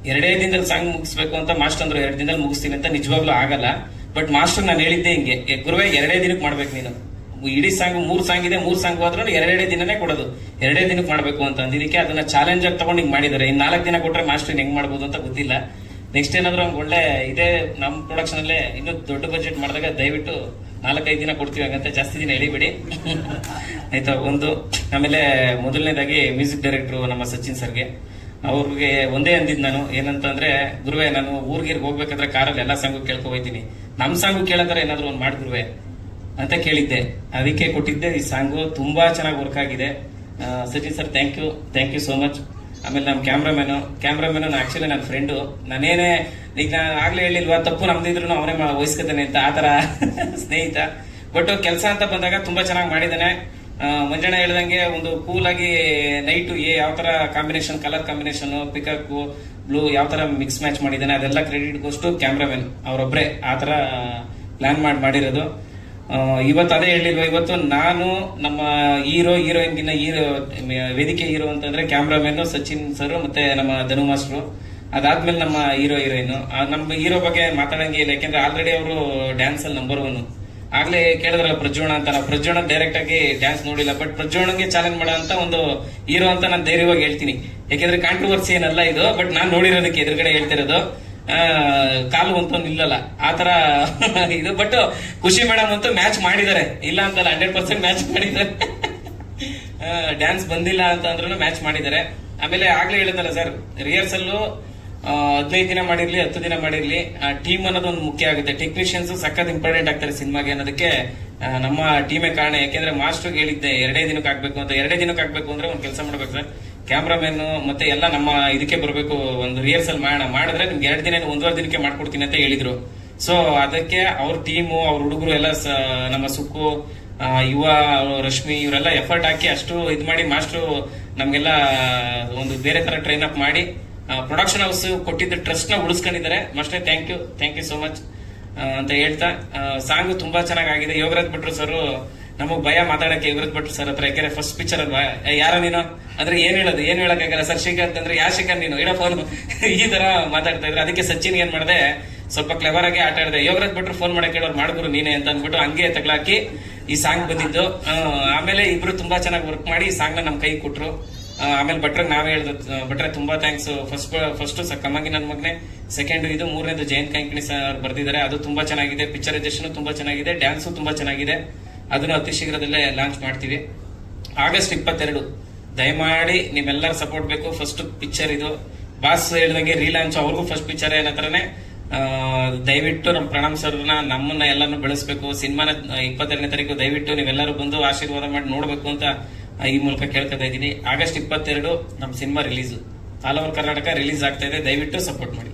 2 ದಿನದಲ್ಲಿ ಸಾಂಗ್ ಮುಗಿಸ್ಬೇಕು ಅಂತ ಮಾಸ್ಟರ್ ಅಂದ್ರು, 2 ದಿನದಲ್ಲಿ ಮುಗಿಸ್ತೀನಿ ಅಂತ. ನಿಜವಾಗ್ಲೂ ಆಗಲ್ಲ. ಬಟ್ ಮಾಸ್ಟರ್ ನಾನು ಹೇಳಿದ್ದೆ ಹಿಂಗೆ, ಗುರುವೆ 2 ದಿನಕ್ಕೆ ಮಾಡ್ಬೇಕು ನೀನು. ಇಡೀ ಸಾಂಗ್ 3 ಸಾಂಗ್ ಇದೆ, 3 ಸಾಂಗ್ ಹೋದ್ರೂ 2 ದಿನನೇ ಕೊಡೋದು, 2 ದಿನಕ್ಕೆ ಮಾಡ್ಬೇಕು ಅಂತ ಅಂದಿದ್ದಕ್ಕೆ ಅದನ್ನ ಚಾಲೆಂಜ್ ಆಗಿ ತಗೊಂಡು ಹಿಂಗ್ ಮಾಡಿದ್ದಾರೆ. ಇನ್ 4 ದಿನ ಕೊಟ್ರೆ ಮಾಸ್ಟರ್ ಹೆಂಗ್ ಮಾಡ್ಬೋದು ಅಂತ ಗೊತ್ತಿಲ್ಲ. ನೆಕ್ಸ್ಟ್ ಏನಾದ್ರು ಹಂಗ ಒಳ್ಳೆ ಇದೇ ನಮ್ಮ ಪ್ರೊಡಕ್ಷನ್ ಅಲ್ಲೇ ಇನ್ನೂ ದೊಡ್ಡ ಬಜೆಟ್ ಮಾಡಿದಾಗ ದಯವಿಟ್ಟು 4-5 ದಿನ ಕೊಡ್ತೀವಿ, ಹಂಗಂತ ಜಾಸ್ತಿ ದಿನ ಎಳಿಬೇಡಿ ಆಯ್ತಾ. ಒಂದು ಆಮೇಲೆ ಮೊದಲನೇದಾಗಿ ಮ್ಯೂಸಿಕ್ ಡೈರೆಕ್ಟರ್ ನಮ್ಮ ಸಚಿನ್ ಸರ್ಗೆ, ಅವ್ರಿಗೆ ಒಂದೇ ಅಂದಿದ್ ನಾನು ಏನಂತಂದ್ರೆ, ಗುರುವೆ ನಾನು ಊರ್ಗೆ ಹೋಗ್ಬೇಕಾದ್ರೆ ಕಾರಲ್ಲಿ ಎಲ್ಲಾ ಸಾಂಗು ಕೇಳ್ಕೊ ಹೋಯ್ತೀನಿ, ನಮ್ ಸಾಂಗು ಕೇಳೋದ್ರೆ ಏನಾದ್ರು ಒಂದ್ ಮಾಡಿ ಗುರುವೆ ಅಂತ ಕೇಳಿದ್ದೆ. ಅದಕ್ಕೆ ಕೊಟ್ಟಿದ್ದೆ ಈ ಸಾಂಗು. ತುಂಬಾ ಚೆನ್ನಾಗಿ ವರ್ಕ್ ಆಗಿದೆ. Sachin sir thank you so much. ಆಮೇಲೆ ನಮ್ಮ ಕ್ಯಾಮ್ರಾಮನ್ ಆಕ್ಚುಲಿ ನನ್ನ ಫ್ರೆಂಡು. ನಾನೇನೇ ಈಗ ನಾನು ಆಗ್ಲೇ ಹೇಳಿಲ್ವಾ, ತಪ್ಪು ನಮ್ದಿದ್ರು ಅವನೇ ವಹಿಸ್ಕೊತಾನೆ ಅಂತ, ಆತರ ಸ್ನೇಹಿತ. ಬಟ್ ಕೆಲಸ ಅಂತ ಬಂದಾಗ ತುಂಬಾ ಚೆನ್ನಾಗಿ ಮಾಡಿದಾನೆ. ಮಂಜಣ್ಣ ಹೇಳ್ದಂಗೆ ಒಂದು ಕೂಲ್ ಆಗಿ ನೈಟ್ ಯಾವ ತರ combination, colour combination, pickup blue ಯಾವ ತರ ಮಿಕ್ಸ್ ಮ್ಯಾಚ್ ಮಾಡಿದಾನೆ, ಅದೆಲ್ಲ ಕ್ರೆಡಿಟ್ ಗೋಸ್ಟು ಕ್ಯಾಮ್ರಾಮನ್ ಅವರೊಬ್ರೆ ಆ ತರ ಪ್ಲಾನ್ ಮಾಡಿರೋದು. ಇವತ್ತು ಅದೇ ಹೇಳಿಲ್ವಾ, ಇವತ್ತು ನಾನು ನಮ್ಮ ಹೀರೋಯಿನ್ಗಿನ್ನ ವೇದಿಕೆ ಹೀರೋ ಅಂತಂದ್ರೆ ಕ್ಯಾಮ್ರಾಮನ್ ಸಚಿನ್ ಸರ್ ಮತ್ತೆ ನಮ್ಮ ಧನು ಮಾಸ್ಟ್ರು. ಅದಾದ್ಮೇಲೆ ನಮ್ಮ ಹೀರೋಯಿನ್. ನಮ್ಮ ಹೀರೋ ಬಗ್ಗೆ ಮಾತಾಡಂಗೆ ಇಲ್ಲ, ಯಾಕೆಂದ್ರೆ ಆಲ್ರೆಡಿ ಅವರು ಡ್ಯಾನ್ಸ್ ಅಲ್ಲಿ ನಂಬರ್ 1. ಆಗ್ಲೇ ಕೇಳಿದ್ರಲ್ಲ ಪ್ರಜ್ವಣ ಅಂತ, ನಾವು ಪ್ರಜ್ವಣ ಡೈರೆಕ್ಟ್ ಆಗಿ ಡ್ಯಾನ್ಸ್ ನೋಡಿಲ್ಲ, ಬಟ್ ಪ್ರಜ್ವಣಗೆ ಚಾಲೆಂಜ್ ಮಾಡೋ ಅಂತ ಒಂದು ಹೀರೋ ಅಂತ ನಾನು ಧೈರ್ಯವಾಗಿ ಹೇಳ್ತೀನಿ. ಯಾಕೆಂದ್ರೆ ಕಾಂಟ್ರವರ್ಸಿ ಏನಲ್ಲ ಇದು, ಬಟ್ ನಾನ್ ನೋಡಿರೋದಕ್ಕೆ ಎದುರುಗಡೆ ಹೇಳ್ತಿರೋದು. ಕಾಲು ಅಂತೂ ನಿಲ್ಲಲ್ಲ ಆತರ ಇದು. ಬಟ್ ಖುಷಿ ಮೇಡಮ್ ಅಂತೂ ಮ್ಯಾಚ್ ಮಾಡಿದ್ದಾರೆ, ಇಲ್ಲ ಅಂತಲ್ಲ, 100% ಮ್ಯಾಚ್ ಮಾಡಿದ್ದಾರೆ. ಡ್ಯಾನ್ಸ್ ಬಂದಿಲ್ಲ ಅಂತ ಅಂದ್ರೂ ಮ್ಯಾಚ್ ಮಾಡಿದ್ದಾರೆ. ಆಮೇಲೆ ಆಗ್ಲೇ ಹೇಳಿದಲ್ಲ ಸರ್, ರಿಹರ್ಸಲ್ಲು 15 ದಿನ ಮಾಡಿರ್ಲಿ 10 ದಿನ ಮಾಡಿರ್ಲಿ, ಟೀಮ್ ಅನ್ನೋದು ಒಂದು ಮುಖ್ಯ ಆಗುತ್ತೆ. ಟೆಕ್ನಿಷಿಯನ್ಸ್ ಸಖತ್ ಇಂಪಾರ್ಟೆಂಟ್ ಆಗ್ತಾರೆ ಸಿನಿಮಾಗೆ ಅನ್ನೋದಕ್ಕೆ ನಮ್ಮ ಟೀಮೇ ಕಾರಣ. ಯಾಕೆಂದ್ರೆ ಮಾಸ್ಟರ್ಗೆ ಹೇಳಿದ್ದೆ 2 ದಿನಕ್ಕೆ ಆಗ್ಬೇಕು ಅಂತ. 2 ದಿನಕ್ಕೆ ಆಗ್ಬೇಕು ಅಂದ್ರೆ ಒಂದ್ ಕೆಲಸ ಮಾಡ್ಬೇಕು ಸರ್, ಕ್ಯಾಮ್ರಾಮನ್ ಮತ್ತೆ ಎಲ್ಲ ನಮ್ಮ ಇದಕ್ಕೆ ಬರಬೇಕು, ಒಂದು ರಿಹರ್ಸಲ್ ಮಾಡಿದ್ರೆ ನಿಮ್ಗೆ 2 ದಿನ 1.5 ದಿನಕ್ಕೆ ಮಾಡ್ಕೊಡ್ತೀನಿ ಅಂತ ಹೇಳಿದ್ರು. ಸೊ ಅದಕ್ಕೆ ಅವ್ರ ಟೀಮು, ಅವ್ರ ಹುಡುಗರು ಎಲ್ಲ, ನಮ್ಮ ಸುಕ್ಕು, ಯುವ, ರಶ್ಮಿ ಇವರೆಲ್ಲ ಎಫರ್ಟ್ ಹಾಕಿ ಅಷ್ಟು ಇದ್ ಮಾಡಿ ಮಾಸ್ಟರ್ ನಮ್ಗೆಲ್ಲ ಒಂದು ಬೇರೆ ತರ ಟ್ರೈನ್ ಅಪ್ ಮಾಡಿ ಪ್ರೊಡಕ್ಷನ್ ಹೌಸ್ ಕೊಟ್ಟಿದ್ದ ಟ್ರಸ್ಟ್ ನ ಉಳಿಸ್ಕೊಂಡಿದ್ದಾರೆ. Master thank you so much ಅಂತ ಹೇಳ್ತಾ, ಸಾಂಗ್ ತುಂಬಾ ಚೆನ್ನಾಗಿದೆ. ಯೋಗರಾಜ್ ಭಟ್ರು ಸರ್ ನಮಗ್ ಭಯ ಮಾತಾಡಕ್ಕೆ ಯೋಗರಾಜ್ ಭಟ್ರು ಸರ್ ಹತ್ರ, ಯಾಕಂದ್ರೆ ಫಸ್ಟ್ ಪಿಕ್ಚರ್ ಅಲ್ವಾ, ಯಾರ ನೀನು ಅಂದ್ರೆ ಏನ್ ಹೇಳಕ್ಕಾಗಲ್ಲ ಸರ್. ಶ್ರೀಕಾಂತ್ ಅಂದ್ರೆ ಯಾ ಶ್ರೀಕಾಂತ್ ನೀನು ಇಡೋ ಫೋನ್ ಈ ತರ ಮಾತಾಡ್ತಾ ಇದ್ರೆ, ಅದಕ್ಕೆ ಸಚಿನ್ ಏನ್ ಮಾಡಿದೆ, ಸ್ವಲ್ಪ ಕ್ಲೆವರ್ ಆಗಿ ಆಟ ಆಡಿದೆ. ಯೋಗರಾಜ್ ಭಟ್ರು ಫೋನ್ ಮಾಡಕ್ಕೆ ಹೇಳೋರು ಮಾಡಿದ್ರು ನೀನೆ ಅಂತ ಅಂದ್ಬಿಟ್ಟು ಹಂಗೆ ತಗ್ಲಾಕಿ ಈ ಸಾಂಗ್ ಬಂದಿದ್ದು. ಆಮೇಲೆ ಇಬ್ರು ತುಂಬಾ ಚೆನ್ನಾಗಿ ವರ್ಕ್ ಮಾಡಿ ಈ ಸಾಂಗ್ ನ ನಮ್ ಕೈ ಕೊಟ್ರು. ಆಮೇಲೆ ಭಟ್ರಿಗೆ ನಾವೇ ಹೇಳ್ದ, ಭಟ್ರೆ ತುಂಬಾ ಥ್ಯಾಂಕ್ಸ್. ಫಸ್ಟ್ ಕಮ್ಮಂಗಿ ನನ್ ಮಗನೆ, ಸೆಕೆಂಡ್ ಇದು, 3ನೇದು ಜಯಂತ್ ಕಂಕಣಿ ಸರ್ ಬರ್ದಿದ್ದಾರೆ, ಅದು ತುಂಬಾ ಚೆನ್ನಾಗಿದೆ. ಪಿಕ್ಚರೈಸೇಷನ್ ತುಂಬಾ ಚೆನ್ನಾಗಿದೆ, ಡ್ಯಾನ್ಸು ತುಂಬಾ ಚೆನ್ನಾಗಿದೆ. ಅದನ್ನು ಅತಿ ಶೀಘ್ರದಲ್ಲೇ ಲಾಂಚ್ ಮಾಡ್ತೀವಿ. ಆಗಸ್ಟ್ 22 ದಯಮಾಡಿ ನೀವೆಲ್ಲರೂ ಸಪೋರ್ಟ್ ಬೇಕು. ಫಸ್ಟ್ ಪಿಕ್ಚರ್ ಇದು, ಬಾಸ್ ಹೇಳ್ದಂಗೆ ರೀಲಾಂಚ್, ಅವ್ರಿಗೂ ಫಸ್ಟ್ ಪಿಕ್ಚರ್ ಏನೋ ತರನೇ. ದಯವಿಟ್ಟು ನಮ್ಮ ಪ್ರಣಾಮ್ ಸರ್ನ ನಮ್ಮನ್ನ ಎಲ್ಲಾನು ಬೆಳೆಸಬೇಕು. ಸಿನಿಮಾನ 22ನೇ ತಾರೀಕು ದಯವಿಟ್ಟು ನೀವೆಲ್ಲರೂ ಬಂದು ಆಶೀರ್ವಾದ ಮಾಡಿ ನೋಡ್ಬೇಕು ಅಂತ ಈ ಮೂಲಕ ಕೇಳ್ಕೊತಾ ಇದ್ದೀನಿ. ಆಗಸ್ಟ್ 22 ನಮ್ಮ cinema release, all over Karnataka release ಆಗ್ತಾ ಇದೆ. ದಯವಿಟ್ಟು ಸಪೋರ್ಟ್ ಮಾಡಿ.